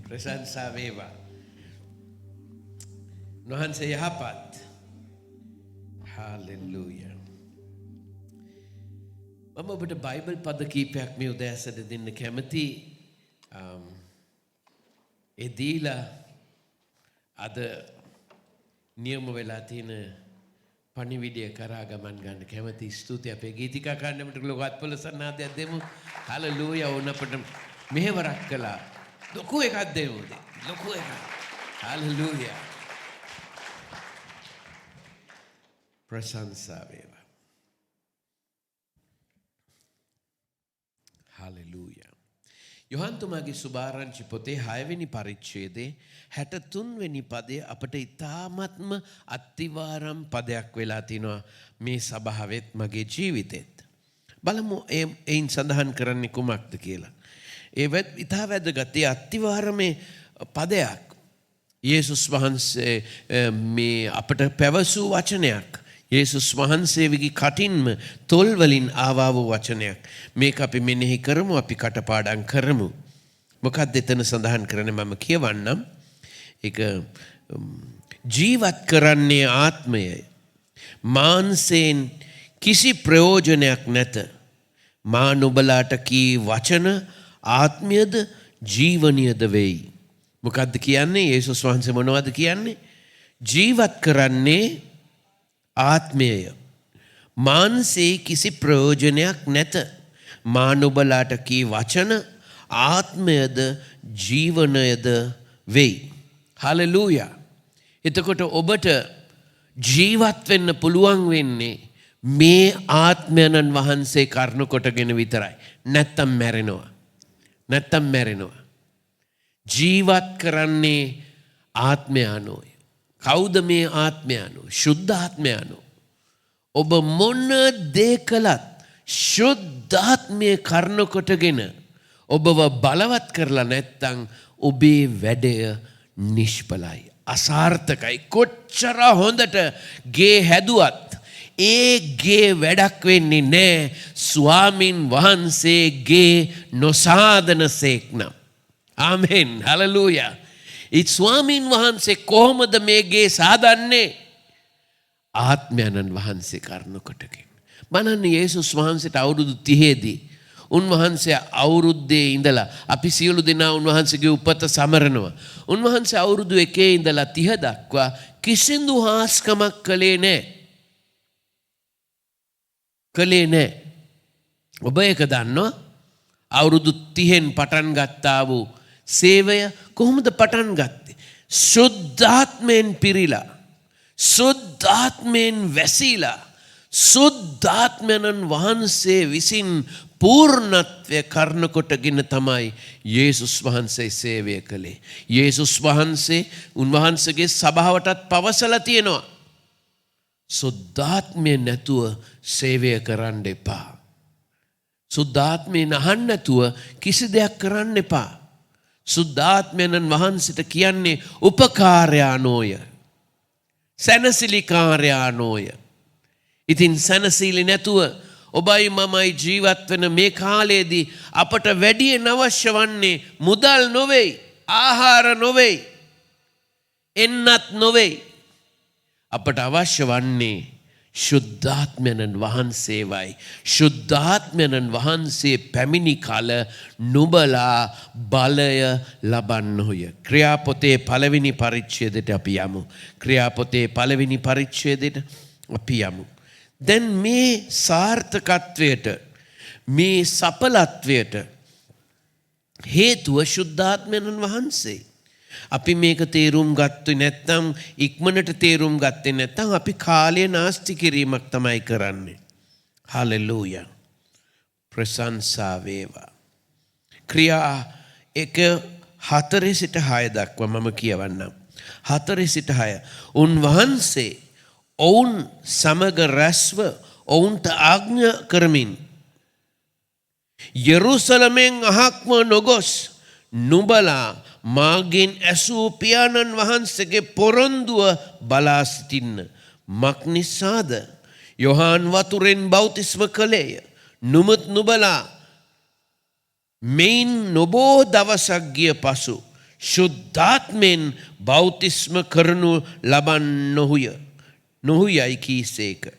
ප්‍රශංසා වේවා. උන්වහන්සේ යහපත්. හාලෙලූයා. මම ඔබට බයිබල් පද කීපයක් මේ උදෑසන දෙන්න කැමති. ඒ දීලා අද නියම වෙලා තියෙන පණිවිඩය කරා ගමන් ගන්න කැමති. ස්තුතියි අපේ ගීතිකා කණ්ඩායමට ලොකු අත්පොළ සන්නාදයක් දෙමු. හාලෙලූයා. ඕන අපට මෙහෙවරක් කළා. ලොකු එකක් දෙමු. ලොකු එකක්. හාලෙලූයා. ප්‍රශංසා වේවා. හාලෙලූයා. යොහන්තුමාගේ සුභාරංචි පොතේ 6 වෙනි පරිච්ඡේදයේ 63 වෙනි පදයේ අපට ඊ타ත්ම අත්තිවාරම් පදයක් වෙලා තිනවා මේ සභාවෙත් මගේ ජීවිතෙත්. බලමු එයින් සඳහන් කරන්නේ කුමක්ද කියලා. ඒ ඊටා වැදගත් අත්තිවාරමේ පදයක්. යේසුස් වහන්සේ මේ අපට පැවසූ වචනයක්. යේසුස් වහන්සේගේ කටින්ම තොල් වලින් ආවා වූ වචනයක්. මේක අපි මෙනෙහි කරමු, අපි කටපාඩම් කරමු. මොකක්ද එතන සඳහන් කරන්නේ මම කියවන්නම්. ඒක ජීවත් කරන්නේ ආත්මයයි. මාංශයෙන් කිසි ප්‍රයෝජනයක් නැත. මා නුඹලාට කී වචන ආත්මයද ජීවනීයද වෙයි. මොකක්ද කියන්නේ? යේසුස් වහන්සේ මොනවද කියන්නේ? ජීවත් කරන්නේ ආත්මයය. මාංශයේ කිසි ප්‍රයෝජනයක් නැත. මා නුඹලාට කී වචන ආත්මයද ජීවනයද වෙයි. හලෙලූයා. එතකොට ඔබට ජීවත් වෙන්න පුළුවන් වෙන්නේ මේ ආත්මයන්න් වහන්සේ කරුණ කොටගෙන විතරයි. නැත්තම් මැරෙනවා. නැත්තම් මැරෙනවා. ජීවත් කරන්නේ ආත්මයනෝය. කවුද මේ ආත්මයනෝ? ශුද්ධ ආත්මයනෝ. ඔබ මොන දේ කළත් ශුද්ධාත්මය කරුණ කොටගෙන ඔබව බලවත් කරලා නැත්තම් ඔබේ වැඩය නිෂ්ඵලයි. අසාර්ථකයි. කොච්චර හොඳට ගේ හැදුවත් ඒ ගේ වැඩක් වෙන්නේ නැහැ ස්වාමින් වහන්සේගේ නොසාදනසේක්නම්. ආමෙන්. හලෙලූයා. ඒ ස්වාමින් වහන්සේ කොහොමද මේ ගේ සාදන්නේ? ආත්මයන්න් වහන්සේ කරුණ කොටගෙන. බලන්න යේසුස් වහන්සේට අවුරුදු 30 දී උන්වහන්සේ අවුරුද්දේ ඉඳලා අපි සියලු දෙනා උන්වහන්සේගේ උපත සමරනවා. උන්වහන්සේ අවුරුදු 1 ඉඳලා 30 දක්වා කිසිදු හාස්කමක් කළේ නැහැ. කළේ නැහැ. ඔබ ඒක දන්නවා? අවුරුදු 30න් පටන් ගත්තා වූ සේවය කොහොමද පටන් ගත්තේ? සුද්ධාත්මයෙන් පිරීලා, සුද්ධාත්මයෙන් වැසීලා, සුද්ධාත්මයන් වහන්සේ විසින් පූර්ණත්වය කරුණ කොටගෙන තමයි යේසුස් වහන්සේ සේවය කළේ. යේසුස් වහන්සේ උන්වහන්සේගේ සභාවටත් පවසලා තියෙනවා සුද්ධාත්මය නැතුව සේවය කරන්න එපා. සුද්ධාත්මයෙන් අහන්න නැතුව කිසි දෙයක් කරන්න එපා. සුද්ධාත්මයන් වහන්සේට කියන්නේ උපකාරයානෝය. සැනසිලිකාරයානෝය. ඉතින් සැනසීලි නැතුව ඔබයි මමයි ජීවත් වෙන මේ කාලයේදී අපට වැඩියෙන් අවශ්‍ය වන්නේ මුදල් නොවේ, ආහාර නොවේ, එන්නත් නොවේ. අපට අවශ්‍ය වන්නේ ශුද්ධාත්මයන් වහන්සේවයි. ශුද්ධාත්මයන් වහන්සේ පැමිණි කල නුඹලා බලය ලබන්නෝය. ක්‍රියාපොතේ 1 වෙනි පරිච්ඡේදයට අපි යමු. ක්‍රියාපොතේ 1 වෙනි පරිච්ඡේදයට අපි යමු. දැන් මේ සාර්ථකත්වයට, මේ සඵලත්වයට හේතුව ශුද්ධාත්මයන් වහන්සේ. අපි මේක තේරුම් ගත්තේ නැත්නම්, ඉක්මනට තේරුම් ගත්තේ නැත්නම් අපි කාලය නාස්ති කිරීමක් තමයි කරන්නේ. හලෙලූයා. ප්‍රශංසා වේවා. ක්‍රියා 1:4 සිට 6 දක්වා මම කියවන්නම්. 4 සිට 6. උන්වහන්සේ ඔවුන් සමග රැස්ව ඔවුන්ට ආඥා කරමින් යෙරුසලමෙන් අහක්ම නොගොස් නුඹලා මාගෙන් ඇසූ පියාණන් වහන්සේගේ පොරොන්දුව බලා සිටින්න. මක්නිසාද? යොහාන් වතුරෙන් බෞතිස්ම කළේය. නුඹලා මෙයින් නොබෝ දවසක් ගිය පසු ශුද්ධාත්මෙන් බෞතිස්ම කරනු නොහුයයි කීසේක.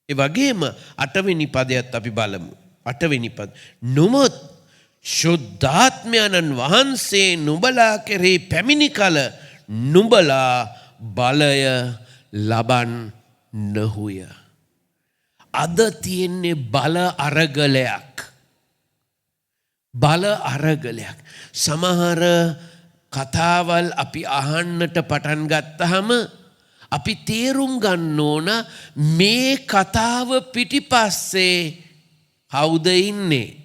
ඒ වගේම 8 වෙනි පදයත් අපි බලමු. 8 වෙනි පද. නොමොත් ශුද්ධාත්මයන්න් වහන්සේ නුඹලා කෙරෙහි පැමිණි කල නුඹලා බලය ලබන්නහුය. අද තියෙන්නේ බල අරගලයක්. බල අරගලයක්. සමහර කතාවල් අපි අහන්නට පටන් ගත්තහම අපි තේරුම් ගන්න ඕන මේ කතාව පිටිපස්සේ කවුද ඉන්නේ?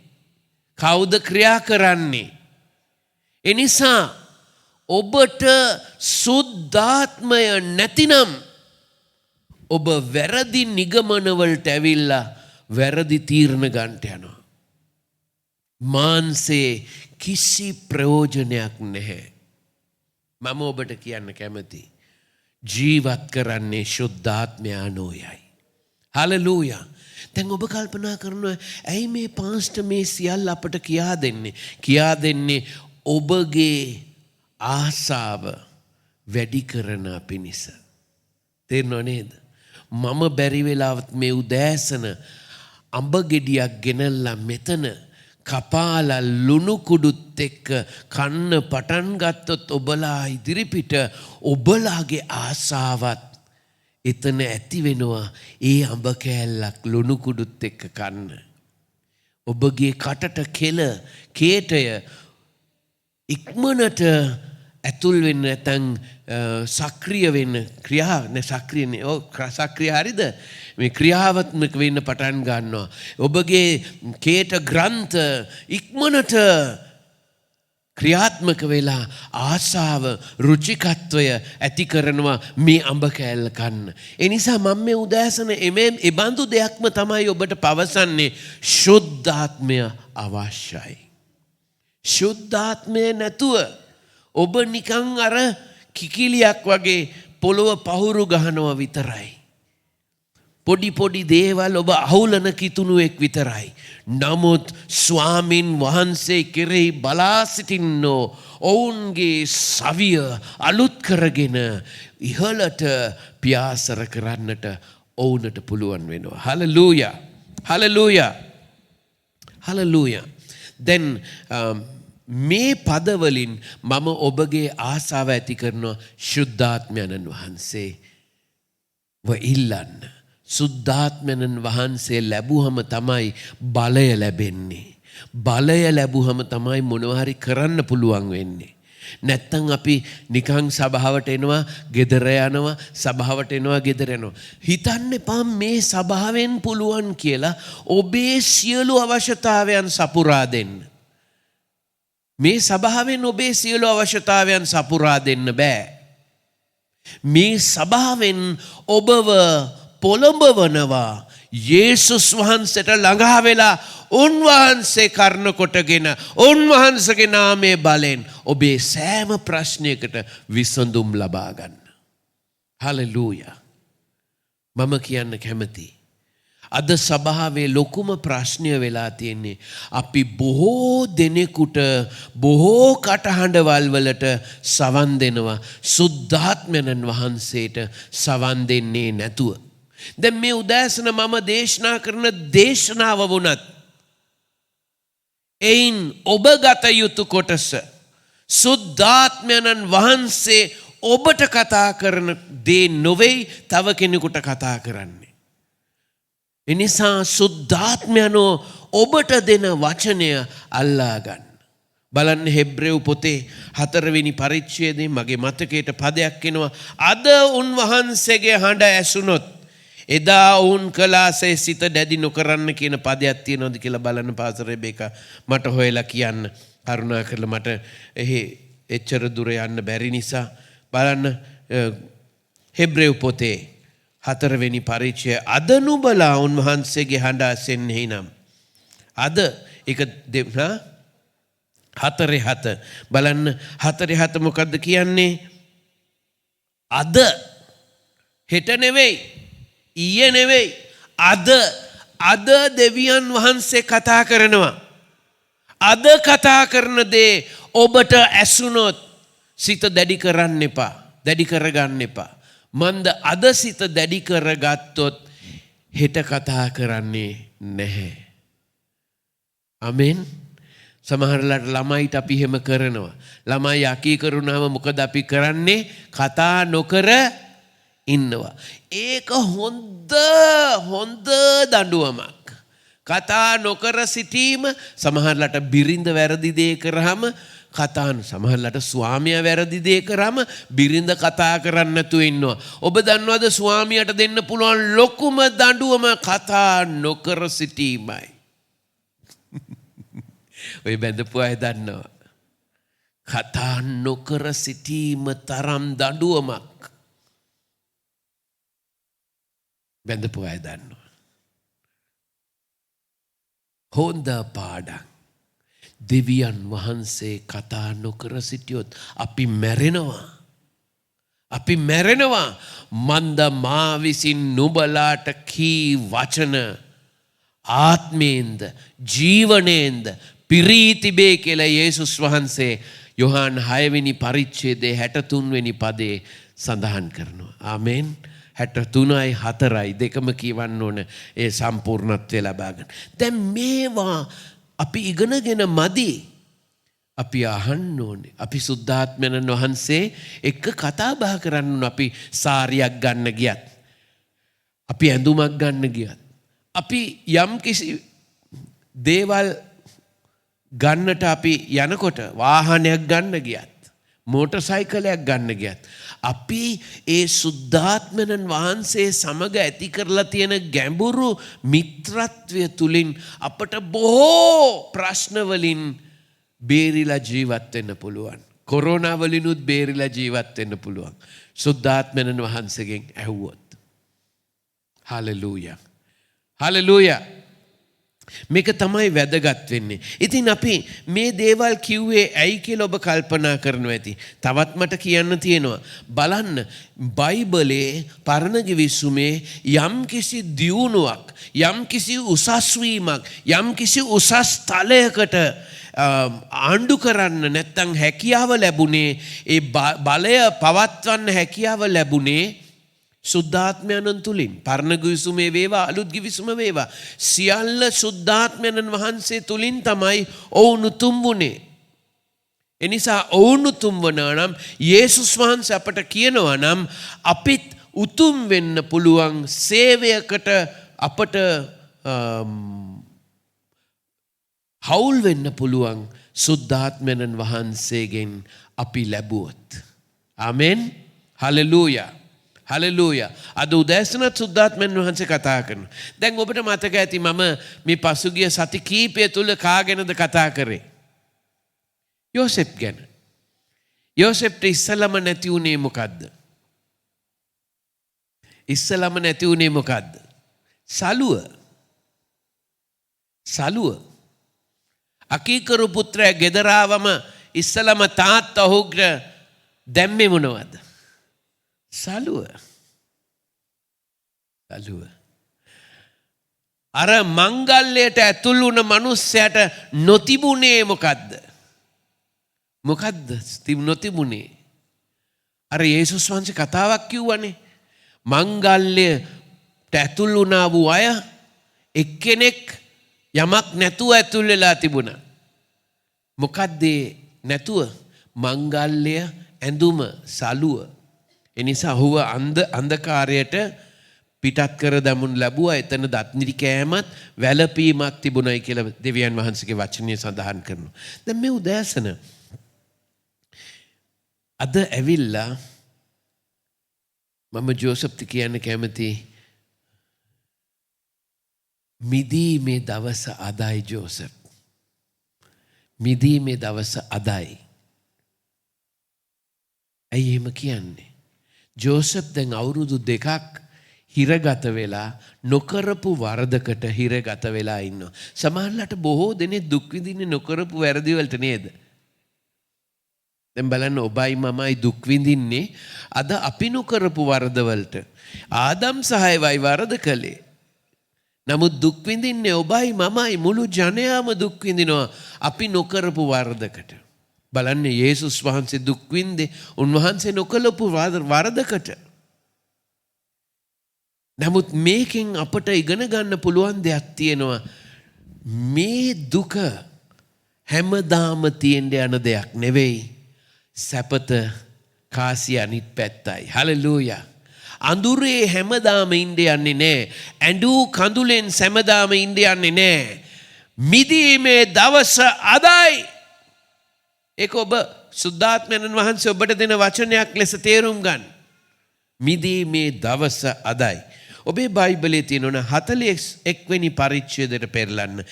කවුද ක්‍රියා කරන්නේ? එනිසා ඔබට සුද්ධාත්මය නැතිනම් ඔබ වැරදි නිගමනවලට ඇවිල්ලා වැරදි තීරණ ගන්නට යනවා. මාන්සේ කිසි ප්‍රයෝජනයක් නැහැ. මම ඔබට කියන්න කැමතියි. ජීවත් කරන්නේ ශුද්ධාත්මයා නොයයි. හලලූයා. දැන් ඔබ කල්පනා කරනවා ඇයි මේ පාස්ටර් මේ සියල්ල අපට කියා දෙන්නේ? කියා දෙන්නේ ඔබගේ ආසාව වැඩි කරන පිණිස. තේරෙනව නේද? මම බැරි වෙලාවත් මේ උදෑසන අඹ ගෙඩියක් ගෙනල්ලා මෙතන කපාලා ලුණු කුඩුත් එක්ක කන්න පටන් ගත්තොත් ඔබලා ඉදිරිපිට ඔබලාගේ ආසාවත් එතන ඇති වෙනවා. ඒ අඹ කෑල්ලක් ලුණු කුඩුත් එක්ක කන්න. ඔබගේ කටට කේටය ඉක්මනට ඇතුල් වෙන්න නැත්නම් සක්‍රිය වෙන්න සක්‍රිය හරිද? මේ ක්‍රියාත්මක වෙන්න පටන් ගන්නවා. ඔබගේ කේට ග්‍රන්ථ ඉක්මනට ක්‍රියාත්මක වෙලා ආසාව රුචිකත්වය ඇති කරනවා මේ අඹ කෑල්ල කන්න. ඒ නිසා මම මේ උදෑසන ඒ බඳු දෙයක්ම තමයි ඔබට පවසන්නේ. ශුද්ධාත්මය අවශ්‍යයි. ශුද්ධාත්මය නැතුව ඔබ නිකන් අර කිකිලියක් වගේ පොළොව පහුරු ගහනවා විතරයි. පොඩි දේවල් ඔබ අහුලන කිතුණුවෙක් විතරයි. නමුත් ස්වාමින් වහන්සේ කෙරෙහි බලා සිටින්නෝ ඔවුන්ගේ සවිය අලුත් කරගෙන ඉහළට පියාසර කරන්නට ඔවුන්ට පුළුවන් වෙනවා. හලලූයා. හලලූයා. හලලූයා. දැන් මේ පදවලින් මම ඔබගේ ආසාව ඇති කරනවා ශුද්ධාත්මයන්න් වහන්සේ ඉල්ලන්න. සුද්ධාත්මයන්න් වහන්සේ ලැබුවම තමයි බලය ලැබෙන්නේ. බලය ලැබුවම තමයි මොනවා හරි කරන්න පුළුවන් වෙන්නේ. නැත්තම් අපි නිකන් සභාවට එනවා, ගෙදර යනවා, සභාවට එනවා, ගෙදර යනවා. හිතන්න එපා මේ සභාවෙන් පුළුවන් කියලා ඔබේ සියලු අවශ්‍යතාවයන් සපුරා දෙන්න. මේ සභාවෙන් ඔබේ සියලු අවශ්‍යතාවයන් සපුරා දෙන්න බෑ. මේ සභාවෙන් ඔබව පොළඹවනවා යේසුස් වහන්සේට ළඟා වෙලා උන්වහන්සේ කරන කොටගෙන උන්වහන්සේගේ නාමයේ බලෙන් ඔබේ සෑම ප්‍රශ්නයකට විසඳුම් ලබා ගන්න. හලෙලූයා. මම කියන්න කැමතියි. අද සභාවේ ලොකුම ප්‍රශ්නය වෙලා තියෙන්නේ අපි බොහෝ දෙනෙකුට බොහෝ කටහඬවල් වලට සවන් දෙනවා සුද්ධාත්මයන්න් වහන්සේට සවන් දෙන්නේ නැතුව. දැන් මේ උදෑසන මම දේශනා කරන දේශනාව වුණත් එයින් ඔබ ගත යුතු කොටස සුද්ධාත්මයන්න් වහන්සේ ඔබට කතා කරන දේ නොවේ තව කෙනෙකුට කතා කරන්නේ. එනිසා සුද්ධාත්මයන්ෝ ඔබට දෙන වචනය අල්ලා ගන්න. බලන්න හෙබ්‍රෙව් පොතේ 4 වෙනි පරිච්ඡේදයේ මගේ මතකයට පදයක් එනවා. අද උන්වහන්සේගේ හඬ ඇසුනොත් එදා ඔවුන් කලාසේ සිත දැඩි නොකරන්න කියන පදයක් තියෙනවද කියලා බලන්න පාසර් රෙබේකා මට හොයලා කියන්න. කරුණා කරලා මට එච්චර දුර යන්න බැරි නිසා බලන්න හෙබ්‍රෙව් පොතේ 4 වෙනි පරිච්ඡේදය අද නුඹලා උන්වහන්සේගේ හඬ ඇසෙන්නේ නම් අද ඒක 4:7 බලන්න 4:7 මොකද්ද කියන්නේ? අද හෙට නෙවෙයි ඊයේ නෙවෙයි අද දෙවියන් වහන්සේ කතා කරනවා. අද කතා කරන දේ ඔබට ඇසුනොත් සිත දැඩි කරන්න එපා. දැඩි කරගන්න එපා. මන්ද අද සිත දැඩි කරගත්තොත් හෙට කතා කරන්නේ නැහැ. අමෙන්. සමහරලාට ළමයිට අපි එහෙම කරනවා. ළමයි යකී කරුණාම මොකද අපි කරන්නේ? කතා නොකර ඉන්නවා. ඒක හොඳ දඬුවමක්. කතා නොකර සිටීම සමහරලාට බිරිඳ වැරදි දේ කරාම කතාන සමහරලාට ස්වාමියා වැරදි දේ කරාම බිරිඳ කතා කරන්න නැතුව ඉන්නවා. ඔබ දන්නවද ස්වාමියාට දෙන්න පුළුවන් ලොකුම දඬුවම කතා නොකර සිටීමයි. ඔය බැඳපු අය දන්නවා. කතා නොකර සිටීම තරම් දඬුවමක්. බැඳපු අය දන්නවා. හොඳ පාඩම්. දෙවියන් වහන්සේ කතා නොකර සිටියොත් අපි මැරෙනවා. අපි මැරෙනවා. මන්ද මා විසින් නුඹලාට කී වචන ආත්මයෙන්ද ජීවනයෙන්ද පිරී තිබේ කියලා යේසුස් වහන්සේ යොහාන් 6 වෙනි පරිච්ඡේදයේ 63 වෙනි පදේ සඳහන් කරනවා. ආමෙන්. 63යි 4යි දෙකම කියවන්න ඕන ඒ සම්පූර්ණත්වය ලබා ගන්න. දැන් මේවා අපි ඉගෙනගෙන මදි. අපි අහන්න ඕනේ. අපි සුද්ධාත්මයන් වහන්සේ එක්ක කතා බහ කරන්න ඕන. අපි සාරියක් ගන්න ගියත්, අපි ඇඳුමක් ගන්න ගියත්, අපි යම් කිසි දේවල් ගන්නට අපි යනකොට වාහනයක් ගන්න ගියත්, මෝටර් සයිකලයක් ගන්න ගියත්, අපි ඒ සුද්ධාත්මයන් වහන්සේ සමග ඇති කරලා තියෙන ගැඹුරු මිත්‍රත්වය තුලින් අපට බොහෝ ප්‍රශ්න වලින් බේරිලා ජීවත් වෙන්න පුළුවන්. කොරෝනා වලිනුත් බේරිලා ජීවත් වෙන්න පුළුවන්. සුද්ධාත්මයන් වහන්සේගෙන් ඇහුවොත්. හලෙලූයා. හලෙලූයා. මේක තමයි වැදගත් වෙන්නේ. ඉතින් අපි මේ දේවල් කිව්වේ ඇයි කියලා ඔබ කල්පනා කරනවා ඇති. තවත් මට කියන්න තියෙනවා. බලන්න බයිබලයේ පරණ ගිවිසුමේ යම්කිසි දියුණුවක්, යම්කිසි උසස් වීමක්, යම්කිසි උසස් තලයකට ආණ්ඩු කරන්න නැත්තම් හැකියාව ලැබුණේ, ඒ බලය පවත්වන්න හැකියාව ලැබුණේ සුද්ධාත්මයන්න් තුලින්. පරණ ගිවිසුමේ වේවා අලුත් ගිවිසුම වේවා සියල්ල සුද්ධාත්මයන්න් වහන්සේ තුලින් තමයි ඔවුන් උතුම් වුණේ. එනිසා ඔවුන් උතුම් වුණා නම් යේසුස් වහන්සේ අපට කියනවා නම් අපිත් උතුම් වෙන්න පුළුවන් සේවයකට අපට හවුල් වෙන්න පුළුවන් සුද්ධාත්මයන්න් වහන්සේගෙන් අපි ලැබුවොත්. ආමෙන්. හලෙලූයා. හලෙලූයා. අද උදෑසනත් සුද්ධාත්මයන් වහන්සේ කතා කරනවා. දැන් ඔබට මතක ඇති මම මේ පසුගිය සති කීපය තුල කාගෙනද කතා කරේ? යෝසෙප් ගැන. යෝසෙප්ට ඉස්සලම නැති වුණේ මොකද්ද? ඉස්සලම නැති වුණේ මොකද්ද? සලුව. සලුව. අකීකරු පුත්‍රයා ගෙදර ආවම ඉස්සලම තාත්තා ඔහුට දැම්මේ මොනවද? සලුව. සලුව. අර මංගල්‍යයට ඇතුල් වුණ මිනිස්සයාට නොතිබුණේ මොකද්ද? මොකද්ද නොතිබුණේ? අර යේසුස් වහන්සේ කතාවක් කිව්වනේ. මංගල්‍යයට ඇතුල් වුණා වූ අය එක්කෙනෙක් යමක් නැතුව ඇතුල් වෙලා තිබුණා. මොකද්ද නැතුව? මංගල්‍ය, ඇඳුම, සලුව. එනිසා ඔහුව අන්ධකාරයට පිටත් කර දමුන් ලැබුවා. එතන දත්නිරි කෑමත් වැළපීමක් තිබුණයි කියලා දෙවියන් වහන්සේගේ වචනය සඳහන් කරනවා. දැන් මේ උදෑසන අද ඇවිල්ලා මම ජෝසප්ට කියන්න කැමති මිදීමේ දවස අදයි ජෝසප්. මිදීමේ දවස අදයි. ඇයි එහෙම කියන්නේ? ජෝසප් දැන් අවුරුදු 2ක් හිරගත වෙලා නොකරපු වරදකට හිරගත වෙලා ඉන්නවා. සමහරවිට බොහෝ දෙනෙක් දුක් විඳින්නේ නොකරපු වැරදි වලට නේද? දැන් බලන්න ඔබයි මමයි දුක් විඳින්නේ අද අපි නොකරපු වරද වලට. ආදම් සහ ඒවයි වරද කළේ. නමුත් දුක් විඳින්නේ ඔබයි මමයි මුළු ජනයාම දුක් විඳිනවා අපි නොකරපු වරදකට. බලන්න යේසුස් වහන්සේ දුක් විඳේ උන්වහන්සේ නොකලපු වරදකට. නමුත් මේකෙන් අපට ඉගෙන ගන්න පුළුවන් දෙයක් තියෙනවා. මේ දුක හැමදාම තියෙන්න යන දෙයක් නෙවෙයි. සැපත කාසිය අනිත් පැත්තයි. හලෙලූයා. අඳුරේ හැමදාම ඉන්න යන්නේ නැහැ. ඇඬූ කඳුලෙන් හැමදාම ඉන්න යන්නේ නැහැ. මිදීමේ දවස අදයි. ඒක ඔබ සුද්ධාත්මයන් වහන්සේ ඔබට දෙන වචනයක් ලෙස තේරුම් ගන්න. මිදීමේ දවස අදයි. ඔබේ බයිබලයේ තියෙන 41 වෙනි පරිච්ඡේදයට පෙරලන්න.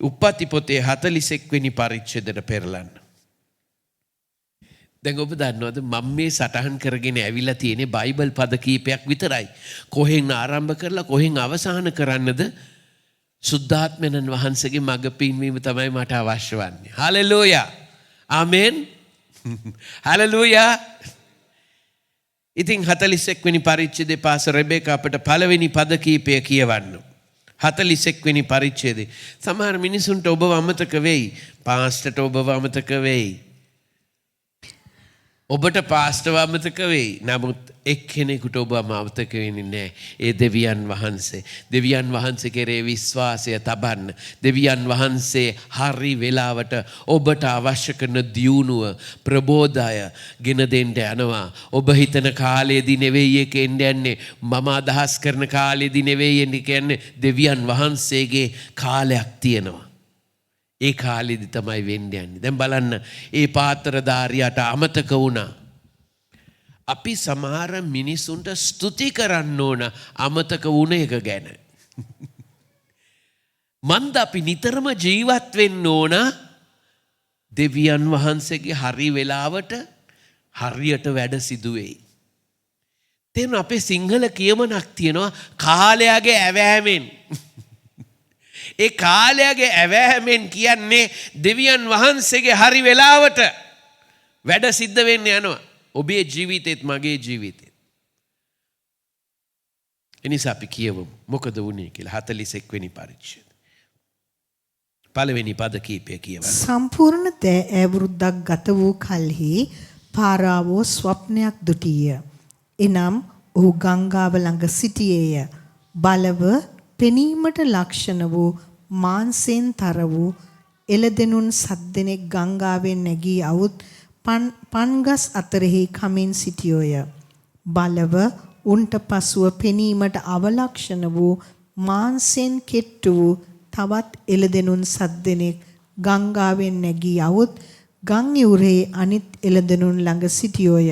උප්පත්ති පොතේ 41 වෙනි පරිච්ඡේදයට පෙරලන්න. දැන් ඔබ දන්නවද මම මේ සටහන් කරගෙන ඇවිල්ලා තියෙන්නේ බයිබල් පද කීපයක් විතරයි. කොහෙන් ආරම්භ කරලා කොහෙන් අවසන් කරන්නද? සුද්ධාත්මයන් වහන්සේගේ මඟ පින්වීම තමයි මට අවශ්‍ය වන්නේ. හලෙලූයා. ආමෙන්. හලෙලූයා. ඉතින් 41 වෙනි පරිච්ඡේදයේ පාස රෙබෙකා අපට පළවෙනි පද කීපය කියවන්න. 41 වෙනි පරිච්ඡේදේ සමහර මිනිසුන්ට ඔබව අමතක වෙයි. පාස්ටර්ට ඔබව අමතක වෙයි. ඔබට පාස්ටර්ව අමතක වෙයි. නමුත් එක්කෙනෙකුට ඔබ අමතක වෙන්නේ නැහැ. ඒ දෙවියන් වහන්සේ. දෙවියන් වහන්සේ කෙරේ විශ්වාසය තබන්න. දෙවියන් වහන්සේ හරි වෙලාවට ඔබට අවශ්‍ය කරන දියුණුව ප්‍රබෝධය ගෙන දෙන්න යනවා. ඔබ හිතන කාලයේදී නෙවෙයි ඒක එන්නේ. මම අදහස් කරන කාලයේදී නෙවෙයි එන්නේ කියන්නේ දෙවියන් වහන්සේගේ කාලයක් තියෙනවා. ඒ කාලෙදි තමයි වෙන්නේ යන්නේ. දැන් බලන්න ඒ පාත්‍රධාරියාට අමතක වුණා. අපි සමහර මිනිසුන්ට ස්තුති කරන්න ඕන අමතක වුණ එක ගැන. මන්ද අපි නිතරම ජීවත් වෙන්න ඕන දෙවියන් වහන්සේගේ හරි වෙලාවට හරියට වැඩ සිදු වෙයි. තේරෙනවද? අපේ සිංහල කියමනක් තියෙනවා කාලයාගේ ඇවෑමෙන්. ඒ කාලයාගේ ඇවෑමෙන් කියන්නේ දෙවියන් වහන්සේගේ හරි වෙලාවට වැඩ සිද්ධ වෙන්න යනවා. ඔබේ ජීවිතේත් මගේ ජීවිතේත්. එනිසා අපි කියවමු මොකද වුනේ කියලා 41 වෙනි පරිච්ඡේදය. පළවෙනි පද කීපය කියවන්න. සම්පූර්ණ දෑවෘද්දක් ගත වූ කල්හි පාරාවෝ ස්වප්නයක් දුටීය. එනම් ඔහු ගංගාව ළඟ සිටියේය. බලව පෙනීමට ලක්ෂණ වූ මාංශයෙන් තර වූ එළදෙනුන් සද්දෙනෙක් ගංගාවෙන් නැගී අවුත් පන්ගස් අතරෙහි කමින් සිටියෝය. බලව උන්ට පසුව පෙනීමට අවලක්ෂණ වූ මාංශයෙන් කෙට්ටු වූ තවත් එළදෙනුන් සද්දෙනෙක් ගංගාවෙන් නැගී අවුත් ගම් යුරේ අනිත් එළදෙනුන් ළඟ සිටියෝය.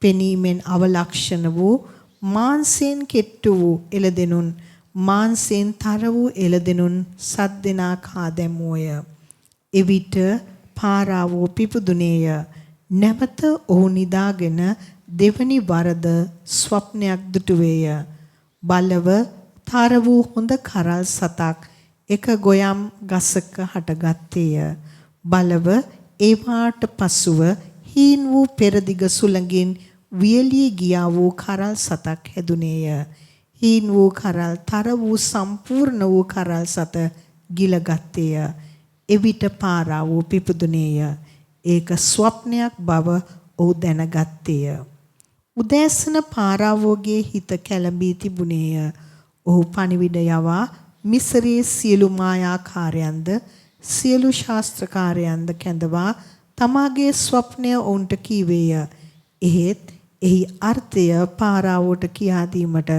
පෙනීමෙන් අවලක්ෂණ වූ මාංශයෙන් කෙට්ටු වූ එළදෙනුන් මාංශයෙන් තර වූ එළදෙනුන් සද්දෙනා කා දැමුවෝය. එවිට පාරාවෝ පිපුදුනේය. නැවත ඔහු නිදාගෙන දෙවනි වරද ස්වප්නයක් දුටුවේය. බලව තර වූ හොඳ කරල් සතක් එක ගොයම් ගසක හටගත්තේය. බලව ඒවාට පසුව හීන් වූ පෙරදිග සුළඟින් වියලී ගියා වූ කරල් සතක් හැදුනේය. හීන් වූ කරල් තර වූ සම්පූර්ණ වූ කරල් සත ගිලගත්තේය. එවිට පාරාවෝ පිපුදුනේය. ඒක ස්වප්නයක් බව ඔහු දැනගත්තේය. උදෑසන පාරාවෝගේ හිත කැළඹී තිබුණේය. ඔහු පණිවිඩ යවා මිසරයේ සියලු මායාකාරයන්ද සියලු ශාස්ත්‍රකාරයන්ද කැඳවා තමාගේ ස්වප්නය ඔවුන්ට කීවේය. එහෙත් එහි අර්ථය පාරාවෝට කියා දීමට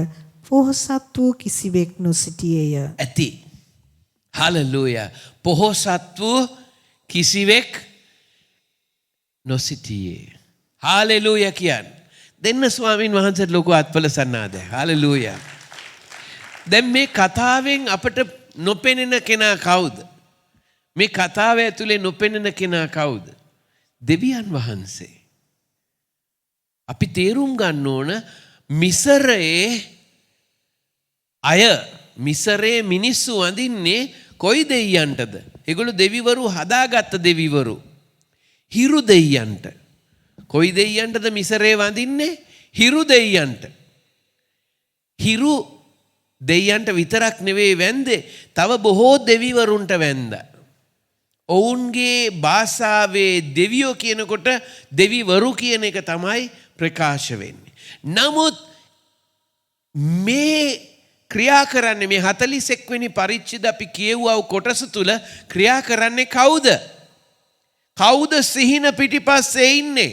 පොහොසත් වූ කිසිවෙක් නොසිටියේය. ඇති. හලෙලූයා. පොහොසත් වූ කිසිවෙක් නොසිටියේ. හලෙලූයා කියන්නේ. දෙන්න ස්වාමින් වහන්සේට ලොකු අත්පල සන්නාදය. හලෙලූයා. දැන් මේ කතාවෙන් අපට නොපෙනෙන කෙනා කවුද? මේ කතාව ඇතුලේ නොපෙනෙන කෙනා කවුද? දෙවියන් වහන්සේ. අපි තේරුම් ගන්න ඕන මිසරයේ අය මිසරේ මිනිස්සු වඳින්නේ කොයි දෙයියන්ටද? ඒගොල්ලෝ දෙවිවරු හදාගත්ත දෙවිවරු. හිරු දෙයියන්ට. කොයි දෙයියන්ටද මිසරේ වඳින්නේ? හිරු දෙයියන්ට. හිරු දෙයියන්ට විතරක් නෙවෙයි වැන්දේ. තව බොහෝ දෙවිවරුන්ට වැන්දා. ඔවුන්ගේ භාෂාවේ දෙවියෝ කියනකොට දෙවිවරු කියන එක තමයි ප්‍රකාශ වෙන්නේ. නමුත් මේ ක්‍රියා කරන්නේ මේ 41 වෙනි පරිච්ඡේද අපි කියවුවා කොටස තුල ක්‍රියා කරන්නේ කවුද? කවුද සිහින පිටිපස්සේ ඉන්නේ?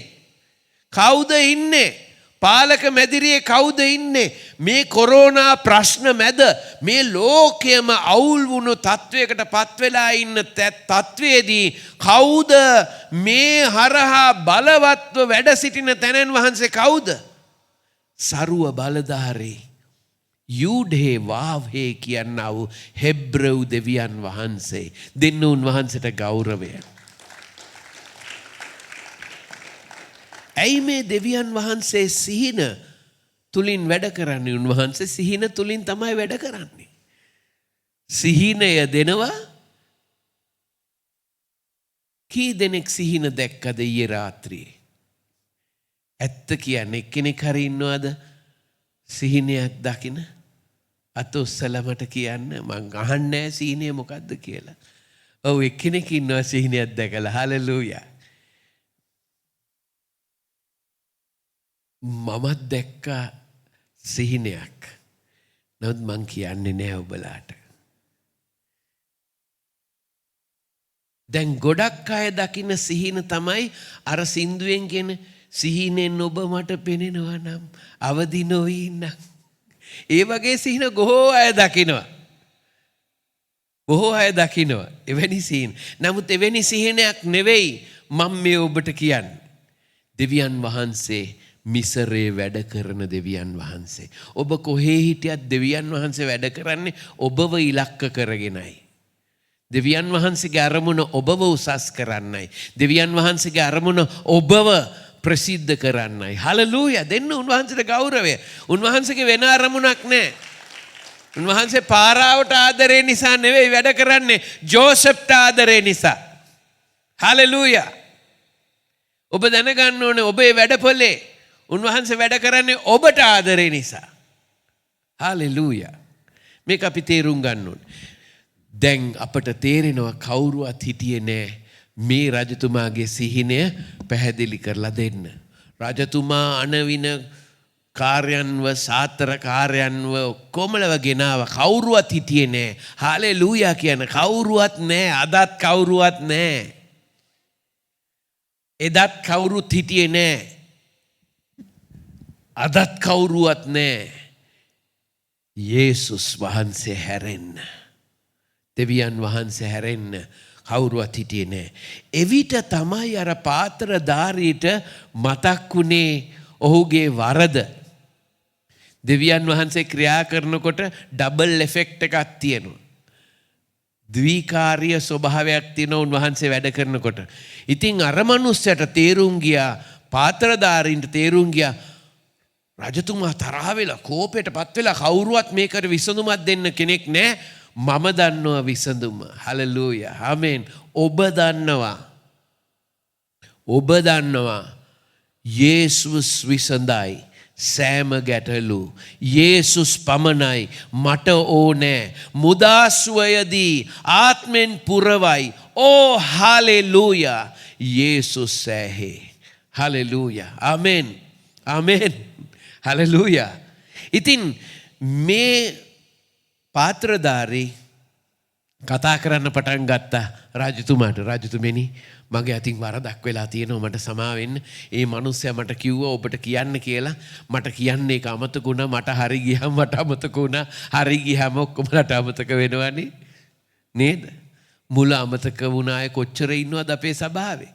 කවුද ඉන්නේ? පාලක මැදිරියේ කවුද ඉන්නේ? මේ කොරෝනා ප්‍රශ්න මැද මේ ලෝකයේම අවුල් වුණු තත්වයකට පත් වෙලා ඉන්න තත්වයේදී කවුද මේ හරහා බලවත්ව වැඩ සිටින තැනන් වහන්සේ කවුද? සරුව බලධාරී යුඩේ වාව්හේ කියන්නා වූ හෙබ්‍රව් දෙවියන් වහන්සේ. දෙන්න උන්වහන්සේට ගෞරවය. ඇයි මේ දෙවියන් වහන්සේ සිහින තුලින් වැඩ කරන්නේ? උන්වහන්සේ සිහින තුලින් තමයි වැඩ කරන්නේ. සිහිනය දෙනවා. කී දෙනෙක් සිහින දැක්කද ඊයේ රාත්‍රියේ? ඇත්ත කියන්නේ එක්කෙනෙක් හරි ඉන්නවද සිහිනයක් දකින? අත උස්සලා මට කියන්න. මං අහන්නේ සිහිනය මොකද්ද කියලා. ඔව් එක්කෙනෙක් ඉන්නවා සිහිනයක් දැකලා. හලෙලූයා. මමත් දැක්කා සිහිනයක්. නමුත් මං කියන්නේ නෑ ඔබලාට. දැන් ගොඩක් අය දකින සිහින තමයි අර සින්දුවෙන් කියන සිහිනෙන් ඔබ මට පෙනෙනවා නම් අවදි නොවී ඉන්න. ඒ වගේ සිහින බොහෝ අය දකිනවා. බොහෝ අය දකිනවා එවැනි සිහින. නමුත් එවැනි සිහිනයක් නෙවෙයි මම මේ ඔබට කියන්නේ. දෙවියන් වහන්සේ මිසරේ වැඩ කරන දෙවියන් වහන්සේ. ඔබ කොහේ හිටියත් දෙවියන් වහන්සේ වැඩ කරන්නේ ඔබව ඉලක්ක කරගෙනයි. දෙවියන් වහන්සේගේ අරමුණ ඔබව උසස් කරන්නයි. දෙවියන් වහන්සේගේ අරමුණ ඔබව ප්‍රසිද්ධ කරන්නයි. හලලූයා. දෙන්න උන්වහන්සේට ගෞරවය. උන්වහන්සේගේ වෙන අරමුණක් නැහැ. උන්වහන්සේ පාරාවට ආදරේ නිසා නෙවෙයි වැඩ කරන්නේ, ජෝසප්ට ආදරේ නිසා. හලලූයා. ඔබ දැනගන්න ඕනේ ඔබේ වැඩපොලේ උන්වහන්සේ වැඩ කරන්නේ ඔබට ආදරේ නිසා. හලෙලූයා. මේක අපි තේරුම් ගන්න ඕනේ. දැන් අපට තේරෙනවා කවුරුවත් හිටියේ නෑ මේ රජතුමාගේ සිහිනය පැහැදිලි කරලා දෙන්න. රජතුමා අනවින කාර්යන්ව සාතර කාර්යන්ව කොමලව ගෙනාව. කවුරුවත් හිටියේ නෑ. හලෙලූයා කියන කවුරුවත් නෑ. අදත් කවුරුවත් නෑ. එදත් කවුරුත් හිටියේ නෑ. අදත් කවුරුවත් නෑ. යේසුස් වහන්සේ හැරෙන්න. දෙවියන් වහන්සේ හැරෙන්න කවුරුවත් හිටියේ නෑ. එවිට තමයි අර පාත්‍රධාරීට මතක් වුණේ ඔහුගේ වරද. දෙවියන් වහන්සේ ක්‍රියා කරනකොට ඩබල් එෆෙක්ට් එකක් තියෙනවා. ද්විකාර්ය ස්වභාවයක් තියෙන උන්වහන්සේ වැඩ කරනකොට. ඉතින් අර මනුස්සයට තේරුම් ගියා, පාත්‍රධාරීන්ට තේරුම් ගියා රජතුමා තරහ වෙලා කෝපයටපත් වෙලා කවුරුවත් මේකට විසඳුමක් දෙන්න කෙනෙක් නැහැ. මම දන්නවා විසඳුම. හලෙලූයා. ආමෙන්. ඔබ දන්නවා. ඔබ දන්නවා. යේසුස් විසඳයි සෑම ගැටලු. යේසුස් පමණයි මට ඕනෑ. මුදාසුවයදී ආත්මෙන් පුරවයි. ඕ හලෙලූයා. යේසුස් සෑහේ. හලෙලූයා. ආමෙන්. ආමෙන්. හලෙලූයා. ඉතින් මේ පාත්‍රධාරී කතා කරන්න පටන් ගත්තා රජතුමාට. රජතුමනි මගේ අතින් වරදක් වෙලා තියෙනවා, මට සමා වෙන්න. ඒ මිනිස්සයා මට කිව්වා ඔබට කියන්න කියලා. මට කියන්නේ ඒක අමතක වුණා. මට හරි ගියාම මට අමතක වුණා. හරි ගියාම ඔක්කොමලට අමතක වෙනවනේ නේද? මුල අමතක වුණ අය කොච්චර ඉන්නවද අපේ සභාවේ?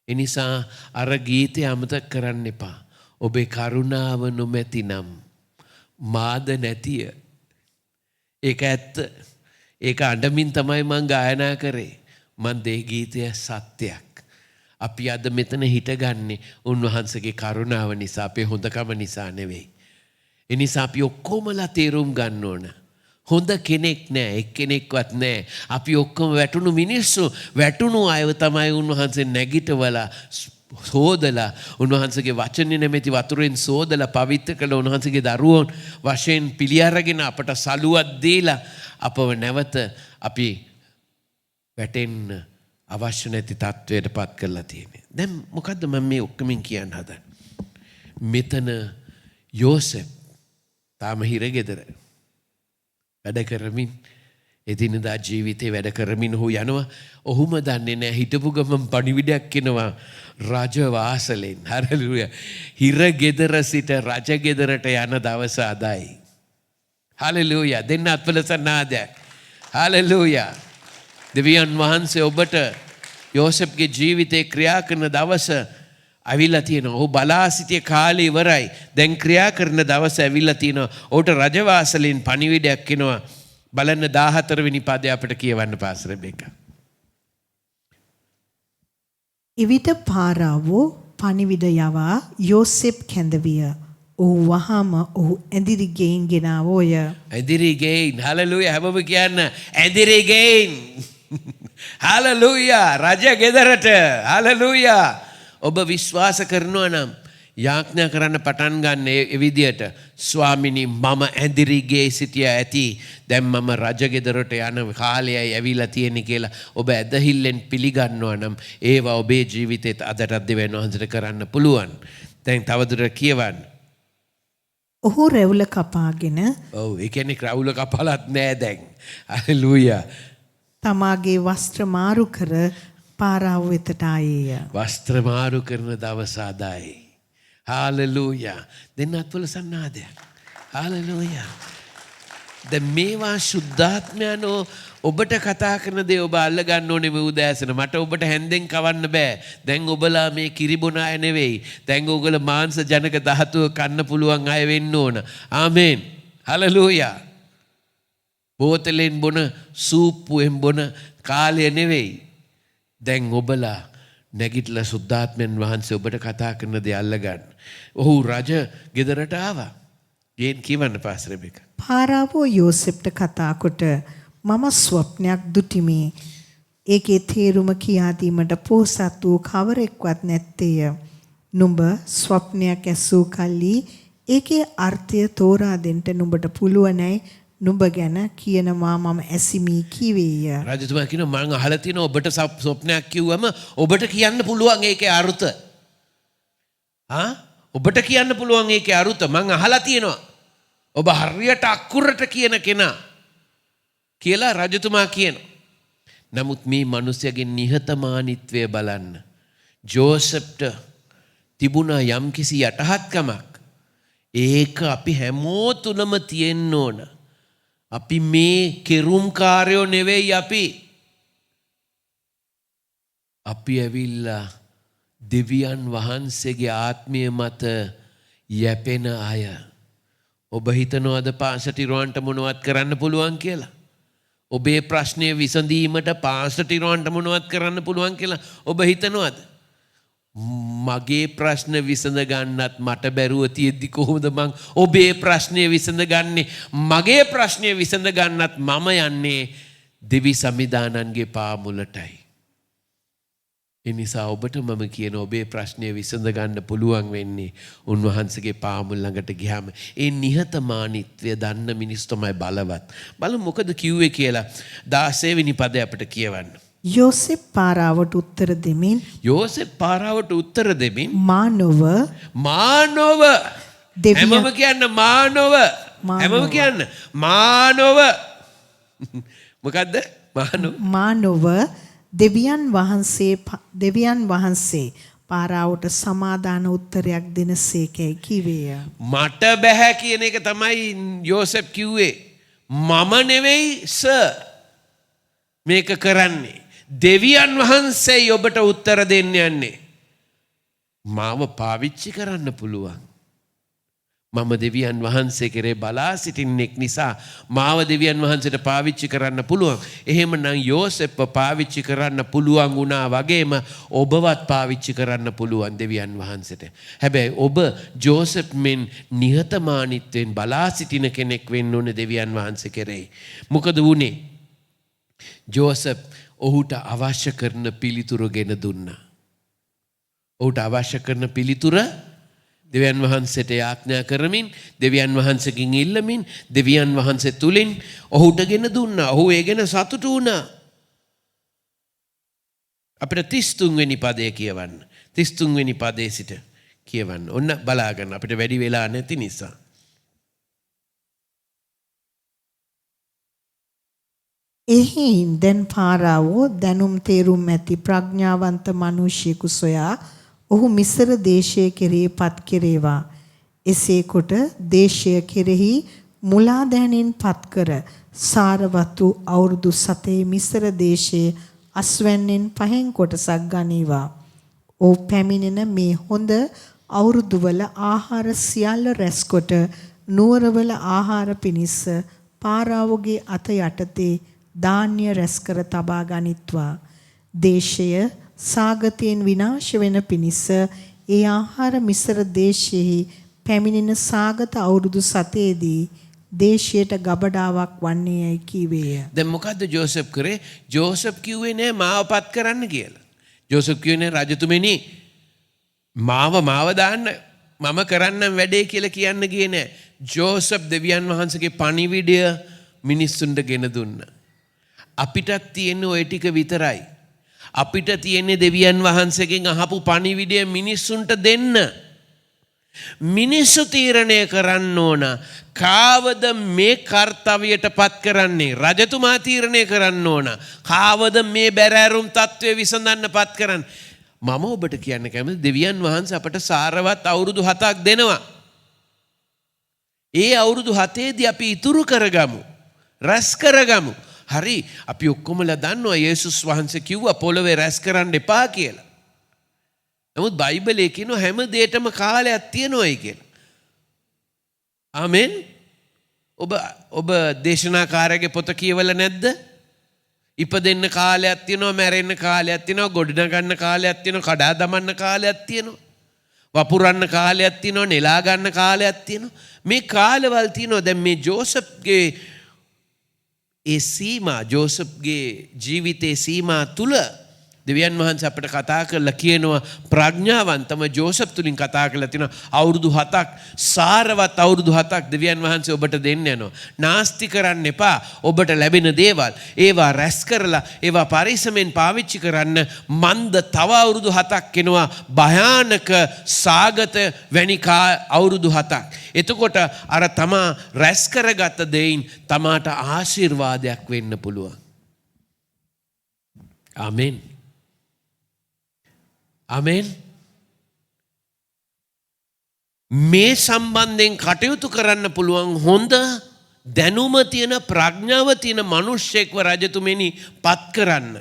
ඒ නිසා අර ගීතය අමතක කරන්න එපා. ඔබේ කරුණාව නොමැතිනම් මාද නැතිය. ඒක ඇත්ත. ඒක අඬමින් තමයි මං ගායනා කරේ. මන් දේ ගීතය සත්‍යයක්. අපි අද මෙතන හිටගන්නේ උන්වහන්සේගේ කරුණාව නිසා, අපේ හොඳකම නිසා නෙවෙයි. ඒ නිසා අපි ඔක්කොමලා තේරුම් ගන්න ඕන. හොඳ කෙනෙක් නෑ, එක්කෙනෙක්වත් නෑ. අපි ඔක්කොම වැටුණු මිනිස්සු. වැටුණු අයව තමයි උන්වහන්සේ නැගිටවලා සෝදලා උන්වහන්සේගේ වචනේ නැමැති වතුරෙන් සෝදලා පවිත්‍ර කළ උන්වහන්සේගේ දරුවෝන් වශයෙන් පිළි අරගෙන අපට සලුවක් දීලා අපව නැවත අපි වැටෙන්න අවශ්‍ය නැති තත්වයට පත් කරලා තියෙන්නේ. දැන් මොකද්ද මම මේ ඔක්කොමින් කියන්න හදන්නේ? මෙතන යෝසෙෆ් තාම හිරගෙදර වැඩ කරමින් එදිනදා ජීවිතේ වැඩ කරමින් ඔහු යනවා. ඔහුම දන්නේ නැහැ හිටපු ගමන් පණිවිඩයක් එනවා රජ වාසලෙන්. හරලුයා. හිරගෙදර සිට රජගෙදරට යන දවස අදයි. හලලුයා. දෙන්න අත්වලසනාදයක්. හලලුයා. දෙවියන් වහන්සේ ඔබට යෝසෙෆ්ගේ ජීවිතේ ක්‍රියා කරන දවස ඇවිල්ලා තියෙනවා. ඔහු බලා සිටිය කාලේ ඉවරයි. දැන් ක්‍රියා කරන දවස ඇවිල්ලා තියෙනවා. ඔහුට රජවාසලෙන් පණිවිඩයක් එනවා. බලන්න 14 වෙනි පදය අපිට කියවන්න පාසර රෙබෙකා. එවිට පාරාවෝ පණිවිඩ යවා යෝසෙෆ් කැඳවිය. ඔහු වහාම ඔහු ඇඳිරි ගෙයින් ගෙනාවෝය. ඇඳිරි ගෙයින්. හලලුයා. හැමෝම කියන්න ඇඳිරි ගෙයින්. හලලුයා. රජ ගෙදරට. හලලුයා. ඔබ විශ්වාස කරනවා නම් යාඥා කරන්න පටන් ගන්න ඒ විදියට ස්වාමිනී මම ඇඳිරිගේ සිටියා ඇති දැන් මම රජගෙදරට යන කාලයයි ඇවිල්ලා තියෙන්නේ කියලා ඔබ ඇදහිල්ලෙන් පිළිගන්නවා නම් ඒවා ඔබේ ජීවිතේත් අදටත් දෙවියන් වහන්සේට කරන්න පුළුවන්. දැන් තවදුරටත් කියවන්න. ඔහු රැවුල කපාගෙන ඔව් ඒ කියන්නේ රැවුල කපලත් නෑ දැන්. හලෙලූයා. තමාගේ වස්ත්‍ර මාරු කර පාරාව වෙතට ආයේය. වස්ත්‍ර මාරු කරන දවස අදයි. හාලෙලූයා. දෙන්නත් වල සන්නාදයක්. හාලෙලූයා. දැන් මේවා සුද්ධාත්මයන්ෝ ඔබට කතා කරන දේ ඔබ අල්ල ගන්න ඕනේ මේ උදෑසන. මට ඔබට හැන්දෙන් කවන්න බෑ. දැන් ඔබලා මේ කිරිබොන අය නෙවෙයි. දැන් ඔයගොල්ලෝ මාංශ ජනක ධාතුව කන්න පුළුවන් අය වෙන්න ඕන. ආමේන්. හාලෙලූයා. බෝතලෙන් බොන සූප්පුවෙන් බොන කාලය නෙවෙයි. දැන් ඔබලා නැගිටලා සුද්ධාත්මයන් වහන්සේ ඔබට කතා කරන දේ අල්ලගන්න. ඔහු රජ ගෙදරට ආවා. ගෙන් කියවන්න පාස්ටර් රෙබෙකා. පාරාවෝ යෝසෙෆ්ට කතා කොට මම ස්වප්නයක් දුටිමි. ඒකේ තේරුම කියා දීමට පොහසත් වූ කවරෙක්වත් නැත්තේය. නුඹ ස්වප්නයක් ඇසූ කල්ලි ඒකේ අර්ථය තෝරා දෙන්න නුඹට පුළුවනයි. නුඹ ගැන කියනවා මම ඇසිමි කීවේය. රජතුමා කියනවා මම අහලා තියෙනවා ඔබට ස්වප්නයක් කිව්වම ඔබට කියන්න පුළුවන් ඒකේ අර්ථ. ඔබට කියන්න පුළුවන් ඒකේ අර්ථ මම අහලා තියෙනවා. ඔබ හරියට අකුරට කියන කෙනා කියලා රජතුමා කියනවා. නමුත් මේ මිනිස්යාගේ නිහතමානීත්වය බලන්න. ජෝසෙෆ්ට තිබුණා යම්කිසි යටහත්කමක්. ඒක අපි හැමෝ තුලම තියෙන්න ඕන. අපි මේ කෙරුම්කාරයෝ නෙවෙයි අපි ඇවිල්ලා දෙවියන් වහන්සේගේ ආත්මය මත යැපෙන අය. ඔබ හිතනවද පාසටිරුවන්ට මොනවත් කරන්න පුළුවන් කියලා? ඔබේ ප්‍රශ්නය විසඳීමට පාසටිරුවන්ට මොනවත් කරන්න පුළුවන් කියලා ඔබ හිතනවද? මගේ ප්‍රශ්න විසඳ ගන්නත් මට බැරුව තියෙද්දි කොහොමද මං ඔබේ ප්‍රශ්නය විසඳගන්නේ? මගේ ප්‍රශ්නය විසඳ ගන්නත් මම යන්නේ දෙවි සමිදානන්ගේ පාමුලටයි. ඒ නිසා ඔබට මම කියන ඔබේ ප්‍රශ්නය විසඳ ගන්න පුළුවන් වෙන්නේ උන්වහන්සේගේ පාමුල ළඟට ගියාම. ඒ නිහතමානීත්වය දන්න මිනිස් තමයි බලවත්. බලමු මොකද කිව්වේ කියලා 16 වෙනි පදය අපිට කියවන්න. යෝසෙෆ් පාරාවට උත්තර දෙමින් මානව හැමම කියන්න මානව හැමම කියන්න මානව මොකද්ද මානව දෙවියන් වහන්සේ පාරාවට සමාදාන උත්තරයක් දෙනසේකයි කිවේය. මට බෑ කියන එක තමයි යෝසෙෆ් කිව්වේ. මම නෙවෙයි සර් මේක කරන්නේ. දෙවියන් වහන්සේ ඔබට උත්තර දෙන්න යන්නේ. මාව පාවිච්චි කරන්න පුළුවන්. මම දෙවියන් වහන්සේ කෙරේ බලා සිටින්නෙක් නිසා මාව දෙවියන් වහන්සේට පාවිච්චි කරන්න පුළුවන්. එහෙමනම් යෝසෙෆ්ව පාවිච්චි කරන්න පුළුවන් වුණා වගේම ඔබවත් පාවිච්චි කරන්න පුළුවන් දෙවියන් වහන්සේට. හැබැයි ඔබ ජෝසෙෆ් මෙන් නිහතමානීත්වයෙන් බලා සිටින කෙනෙක් වෙන්න ඕනේ දෙවියන් වහන්සේ කෙරේ. මොකද වුනේ? ජෝසෙෆ් ඔහුට අවශ්‍ය කරන පිළිතුරු ගෙන දුන්නා. ඔහුට අවශ්‍ය කරන පිළිතුර දෙවියන් වහන්සේට යාඥා කරමින් දෙවියන් වහන්සේකින් ඉල්ලමින් දෙවියන් වහන්සේ තුලින් ඔහුට ගෙන දුන්නා. ඔහු ඒ ගැන සතුටු වුණා. අපිට 33 වෙනි පදය කියවන්න. 33 වෙනි පදයේ සිට කියවන්න. ඔන්න බලාගන්න අපිට වැඩි වෙලා නැති නිසා. එහින් දැන් පාරාවෝ දැනුම් තේරුම් ඇති ප්‍රඥාවන්ත මිනිසෙකු සොයා ඔහු මිස්ර දේශයේ කෙරෙහි පත් කෙරේවා. එසේ කොට දේශය කෙරෙහි මුලා දැනෙන් පත් කර සාරවත් වූ අවුරුදු 7 මිස්ර දේශයේ අස්වැන්නෙන් 5 කොටසක් ගනීවා. ඔහු පැමිණෙන මේ හොඳ අවුරුදුවල ආහාර සියල්ල රැස්කොට නුවරවල ආහාර පිණිස පාරාවෝගේ අත යටතේ ධාන්‍ය රැස් කර තබා ගනිත්වා. දේශය සාගතයෙන් විනාශ වෙන පිණිස ඒ ආහාර මිස්ර දේශයේ පැමිණෙන සාගත අවුරුදු 7 දී දේශයට ගබඩාවක් වන්නේ යයි කීවේය. දැන් මොකද්ද ජෝසප් කරේ? ජෝසප් කිව්වේ නෑ මාව පත් කරන්න කියලා. ජෝසප් කිව්වේ නෑ රජතුමනි මාව දාන්න මම කරන්නම් වැඩේ කියලා කියන්න ගියේ නෑ. ජෝසප් දෙවියන් වහන්සේගේ පණිවිඩය මිනිස්සුන්ට ගෙන දුන්නා. අපිටත් තියෙන්නේ ওই ටික විතරයි. අපිට තියෙන්නේ දෙවියන් වහන්සේගෙන් අහපු පණිවිඩය මිනිස්සුන්ට දෙන්න. මිනිස්සු තීරණය කරන්න ඕන කාවද මේ කාර්යයට පත් කරන්නේ. රජතුමා තීරණය කරන්න ඕන කාවද මේ බැරෑරුම් තත්ත්වයේ විසඳන්න පත් කරන්නේ. මම ඔබට කියන්න කැමති දෙවියන් වහන්සේ අපට සාරවත් අවුරුදු 7ක් දෙනවා. ඒ අවුරුදු 7ේදී අපි ඉතුරු කරගමු. රැස් කරගමු. හරි අපි ඔක්කොමලා දන්නවා යේසුස් වහන්සේ කිව්වා පොළවේ රැස් කරන්න එපා කියලා. නමුත් බයිබලයේ කියනවා හැම දෙයකටම කාලයක් තියෙනවායි කියලා. ආමෙන්. ඔබ දේශනාකාරයාගේ පොත කියවලා නැද්ද? ඉපදෙන්න කාලයක් තියෙනවා, මැරෙන්න කාලයක් තියෙනවා, ගොඩනගන්න කාලයක් තියෙනවා, කඩා දමන්න කාලයක් තියෙනවා. වපුරන්න කාලයක් තියෙනවා, නෙලා ගන්න කාලයක් තියෙනවා. මේ කාලවල තියෙනවා. දැන් මේ ජෝසප්ගේ ඒ සීමා ජෝසප්ගේ ජීවිතයේ සීමා තුල දෙවියන් වහන්සේ අපිට කතා කරලා කියනවා ප්‍රඥාවන්තම ජෝසප් තුලින් කතා කරලා තිනවා අවුරුදු 7ක් සාරවත් අවුරුදු 7ක් දෙවියන් වහන්සේ ඔබට දෙන්න යනවා. නාස්ති කරන්න එපා. ඔබට ලැබෙන දේවල් ඒවා රැස් කරලා ඒවා පරිස්සමෙන් පාවිච්චි කරන්න. මන්ද තව අවුරුදු 7ක් එනවා භයානක සාගත වැනි අවුරුදු 7ක්. එතකොට අර තමා රැස් කරගත දෙයින් තමාට ආශිර්වාදයක් වෙන්න පුළුවන්. ආමෙන්. ආමෙන්. මේ සම්බන්ධයෙන් කටයුතු කරන්න පුළුවන් හොඳ දැනුම තියෙන ප්‍රඥාව තියෙන මිනිස්සෙක්ව රජතුමනි පත් කරන්න.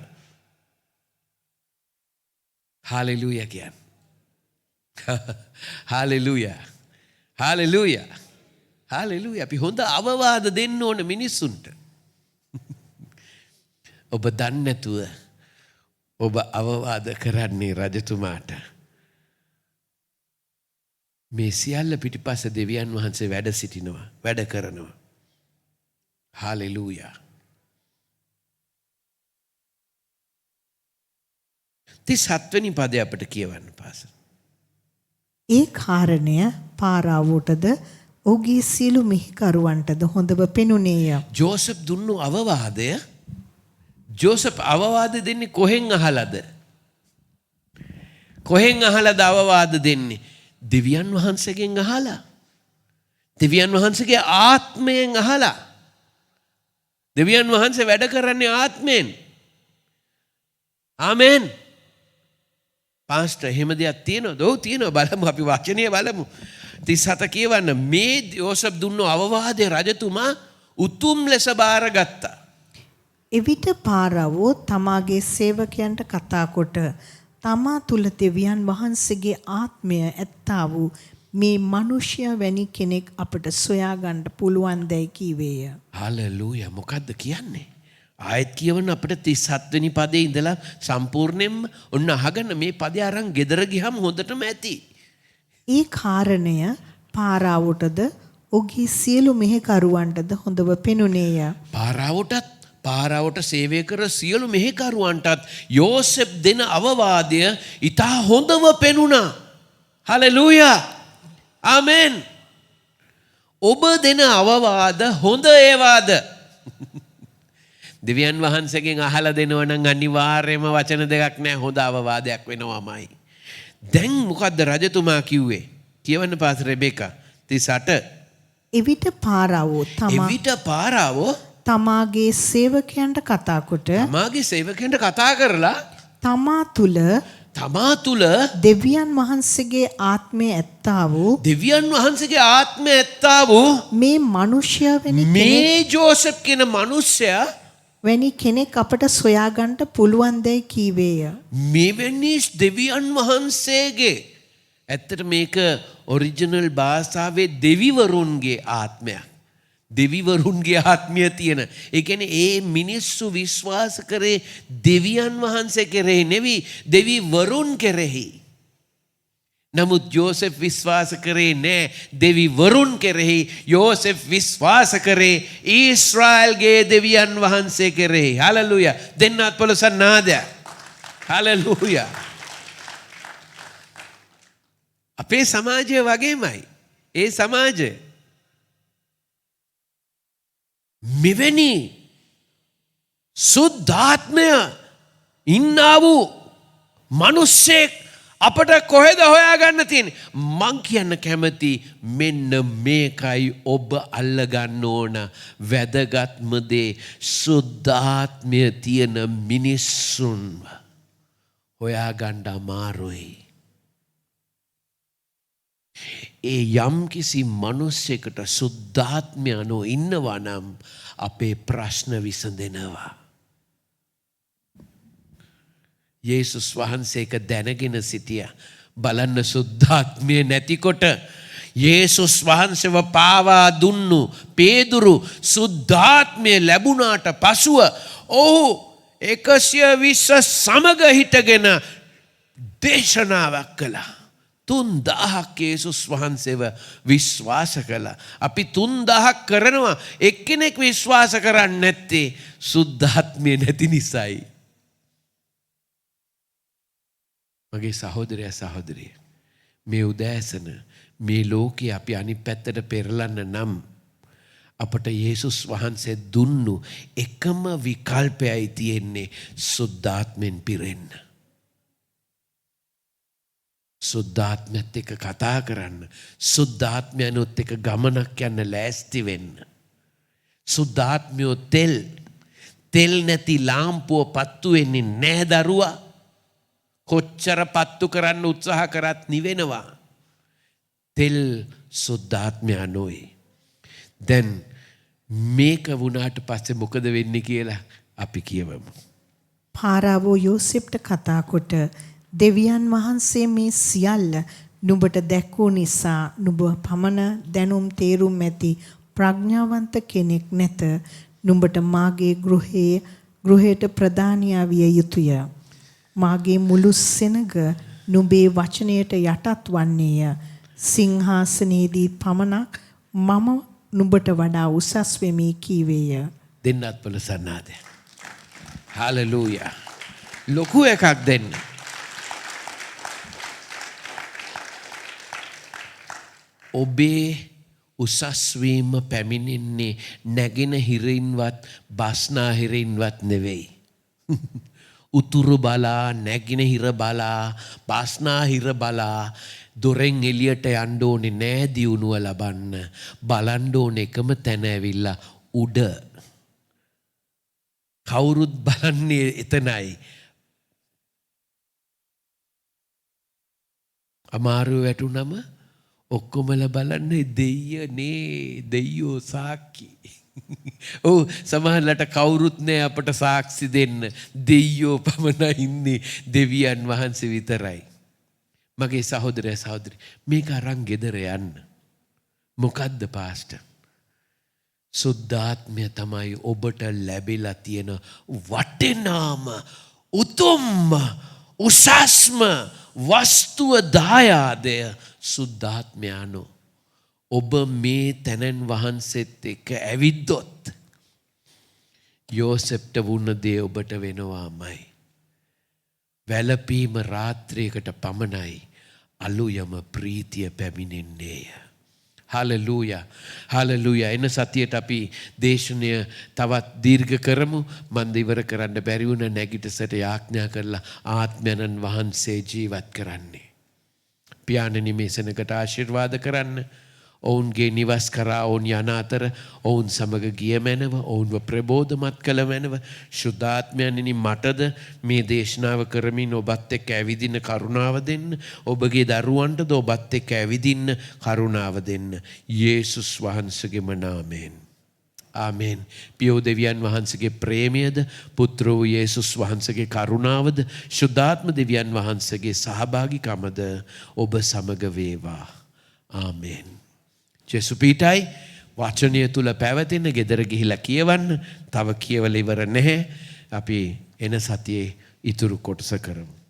හාලෙලූයා කියන්න. හාලෙලූයා. හාලෙලූයා. හාලෙලූයා. අපි හොඳ අවවාද දෙන්න ඕන මිනිස්සුන්ට. ඔබ දන්නේ නැතුව ඔබ අවවාද කරන්නේ රජතුමාට. මේ සියල්ල පිටිපස්ස දෙවියන් වහන්සේ වැඩ සිටිනවා, වැඩ කරනවා. හාලෙලූයා. 37 වෙනි පදය අපිට කියවන්න පාසල්. ඒ කාරණය පාරාවෝටද ඔහුගේ සියලු මිහිකරුවන්ටද හොඳව පෙනුනේය. ජෝසප් දුන්නු අවවාදය ජෝසප් අවවාද දෙන්නේ කොහෙන් අහලාද? කොහෙන් අහලාද අවවාද දෙන්නේ? දෙවියන් වහන්සේගෙන් අහලා. දෙවියන් වහන්සේගේ ආත්මයෙන් අහලා. දෙවියන් වහන්සේ වැඩ කරන්නේ ආත්මයෙන්. ආමෙන්. පාස්ටර් එහෙම දෙයක් තියෙනවද? ඔව් තියෙනවා. බලමු අපි වචනය බලමු. 37 කියවන්න. මේ යෝසප් දුන්නු අවවාදයේ රජතුමා උතුම් ලෙස බාරගත්තා. එවිට පාරාවෝ තමාගේ සේවකයන්ට කතා කොට තමා තුල දෙවියන් වහන්සේගේ ආත්මය ඇත්තා වූ මේ මිනිසයා වැනි කෙනෙක් අපට සොයා ගන්න පුළුවන් දැයි කීවේය. හalleluya. මොකද්ද කියන්නේ? ආයත් කියවන අපිට 37 වෙනි පදේ ඉඳලා සම්පූර්ණයෙන්ම ඔන්න අහගන්න මේ පදේ අරන් ගෙදර ගියම හොඳටම ඇති. ඒ කාරණය පාරාවෝටද ඔහුගේ සියලු මෙහෙකරුවන්ටද හොඳව පෙනුනේය. පාරාවටත් පාරාවට සේවය කර සියලු මෙහෙකරුවන්ටත් යෝසෙප් දෙන අවවාදය ඉතා හොඳව පෙනුණා. හලෙලූයා. ආමෙන්. ඔබ දෙන අවවාද හොඳ ඒවාද? දෙවියන් වහන්සේගෙන් අහලා දෙනවා නම් අනිවාර්යයෙන්ම වචන දෙකක් නෑ, හොඳ අවවාදයක් වෙනවමයි. දැන් මොකද්ද රජතුමා කිව්වේ? කියවන්න පාස රෙබෙකා 38. එවිට පාරාවෝ එවිට පාරාවෝ තමාගේ සේවකයන්ට කතා කොට තමාගේ සේවකයන්ට කතා කරලා තමා තුල දෙවියන් වහන්සේගේ ආත්මය ඇත්තා වූ මේ මනුෂ්‍යයා මේ ජෝසප් කියන මනුෂ්‍යයා වැනි කෙනෙක් අපට සොයාගන්න පුළුවන් දැයි කීවේය. මෙවැනි දෙවියන් වහන්සේගේ, ඇත්තට මේක ඔරිජිනල් භාෂාවේ දෙවිවරුන්ගේ ආත්මයක්. දෙවිවරුන්ගේ ආත්මය තියෙන. ඒ කියන්නේ ඒ මිනිස්සු විශ්වාස කරේ දෙවියන් වහන්සේ කෙරෙහි නෙවෙයි, දෙවිවරුන් කෙරෙහි. නමුත් යෝසෙෆ් විශ්වාස කරේ නෑ දෙවිවරුන් කෙරෙහි. යෝසෙෆ් විශ්වාස කරේ ඊශ්‍රායල්ගේ දෙවියන් වහන්සේ කෙරෙහි. හලෙලූයා. දෙන්නත් පොළොසන් නාදයක්. හලෙලූයා. අපේ සමාජය වගේමයි. ඒ සමාජය මෙවැනි සුද්ධාත්මය ඉන්නා වූ මිනිස්සෙක් අපට කොහෙද හොයාගන්න තියෙන්නේ? මං කියන්න කැමති මෙන්න මේකයි ඔබ අල්ලගන්න ඕන වැදගත්ම දේ. සුද්ධාත්මය තියෙන මිනිස්සුන් හොයාගන්න අමාරුයි. ඒ යම්කිසි මිනිසෙකුට සුද්ධාත්මය අනෝ ඉන්නවා නම් අපේ ප්‍රශ්න විසඳෙනවා. යේසුස් වහන්සේක දැනගෙන සිටියා. බලන්න සුද්ධාත්මය නැතිකොට යේසුස් වහන්සේව පාවා දුන්නු පේදුරු සුද්ධාත්මය ලැබුණාට පසුව ඔහු 120 සමග හිටගෙන දේශනාවක් කළා. 3000ක් යේසුස් වහන්සේව විශ්වාස කළා. අපි 3000ක් කරනවා, එක්කෙනෙක් විශ්වාස කරන්නේ නැත්තේ සුද්ධාත්මය නැති නිසායි. මගේ සහෝදරයා සහෝදරිය, මේ උදෑසන මේ ලෝකේ අපි අනිත් පැත්තට පෙරලන්න නම් අපට යේසුස් වහන්සේ දුන්නු එකම විකල්පයයි තියෙන්නේ සුද්ධාත්මෙන් පිරෙන්න. සුද්ධාත්මයත් එක්ක කතා කරන්න, සුද්ධාත්මයනොත් එක්ක ගමනක් යන්න ලෑස්ති වෙන්න. සුද්ධාත්මයෝ තෙල් නැති ලාම්පුව පත්තු වෙන්නේ නැහැ දරුවා. කොච්චර පත්තු කරන්න උත්සාහ කරත් නිවෙනවා. තෙල් සුද්ධාත්මය නොවේ. දැන් මේක වුණාට පස්සේ මොකද වෙන්නේ කියලා අපි කියවමු. පාරාවෝ යෝසෙප්ට කතා කොට දෙවියන් වහන්සේ මේ සියල්ල නුඹට දැක්වූ නිසා නුඹ පමණ දැනුම් තේරුම් ඇති ප්‍රඥාවන්ත කෙනෙක් නැත. නුඹට මාගේ ගෘහයට ප්‍රධානියා විය යුතුය. මාගේ මුළු සෙනග නුඹේ වචනයට යටත් වන්නේය. සිංහාසනයේදී පමණක් මම නුඹට වඩා උසස් වෙමි කීවේය. දෙන්නත් පොළොසන්නාද. හලෙලූයා. ලොකු එකක් දෙන්න. ඔබේ උසස්වීම පැමිණෙන්නේ නැගෙන හිරින්වත් බස්නා හිරින්වත් නෙවෙයි. උතුරු බලා, නැගෙන හිර බලා, බස්නා හිර බලා දොරෙන් එළියට යන්න ඕනේ නෑ දියුණුව ලබන්න. බලන්න ඕනේ එකම තැන ඇවිල්ලා උඩ. කවුරුත් බලන්නේ එතනයි. අමාරු වැටුනම ඔක්කොමල බලන්නේ දෙයියෝ සාක්කි. ඔව් සමහරලට කවුරුත් නෑ අපට සාක්ෂි දෙන්න. දෙයියෝ පමණයි ඉන්නේ, දෙවියන් වහන්සේ විතරයි. මගේ සහෝදරයා සහෝදරි, මේක අරන් ගෙදර යන්න. මොකද්ද පාස්ටර්? සුද්ධාත්මය තමයි ඔබට ලැබිලා තියෙන වටිනාම උතුම්ම උසස්ම වස්තුව දායාදය සුද්ධාත්මයානෝ. ඔබ මේ තැනන් වහන්සේත් එක්ක ඇවිද්දොත් යෝසෙප්ට වුණ දේ ඔබට වෙනවාමයි. වැළපීම රාත්‍රියකට පමණයි අලුයම ප්‍රීතිය පැමිණෙන්නේය. Hallelujah hallelujah. එන සතියට අපි දේශනය තවත් දීර්ඝ කරමු. මන්ද ඉවර කරන්න බැරි වුණ නැගිටසට යාඥා කරලා ආත්මයන්න් වහන්සේ ජීවත් කරන්නේ. පියාණනි මේ සෙනඟට ආශිර්වාද කරන්න. ඔවුන්ගේ නිවස් කරා ඔවුන් යන අතර ඔවුන් සමග ගිය මැනව ඔවුන්ව ප්‍රබෝධමත් කළ මැනව ශුද්ධාත්මයන්නි මටද මේ දේශනාව කරමින් ඔබත් එක්ක ඇවිදින කරුණාව දෙන්න. ඔබගේ දරුවන්ටද ඔබත් එක්ක ඇවිදින්න කරුණාව දෙන්න. යේසුස් වහන්සේගේම නාමයෙන්. ආමෙන්. පියෝ දෙවියන් වහන්සේගේ ප්‍රේමයද පුත්‍ර වූ යේසුස් වහන්සේගේ කරුණාවද ශුද්ධාත්ම දෙවියන් වහන්සේගේ සහභාගීකමද ඔබ සමග වේවා. ආමෙන්. ජේසු පීඨයි වචනය තුල පැවතෙන ගෙදර ගිහිලා කියවන්න. තව කියවල ඉවර නැහැ. අපි එන සතියේ ඉතුරු කොටස කරමු.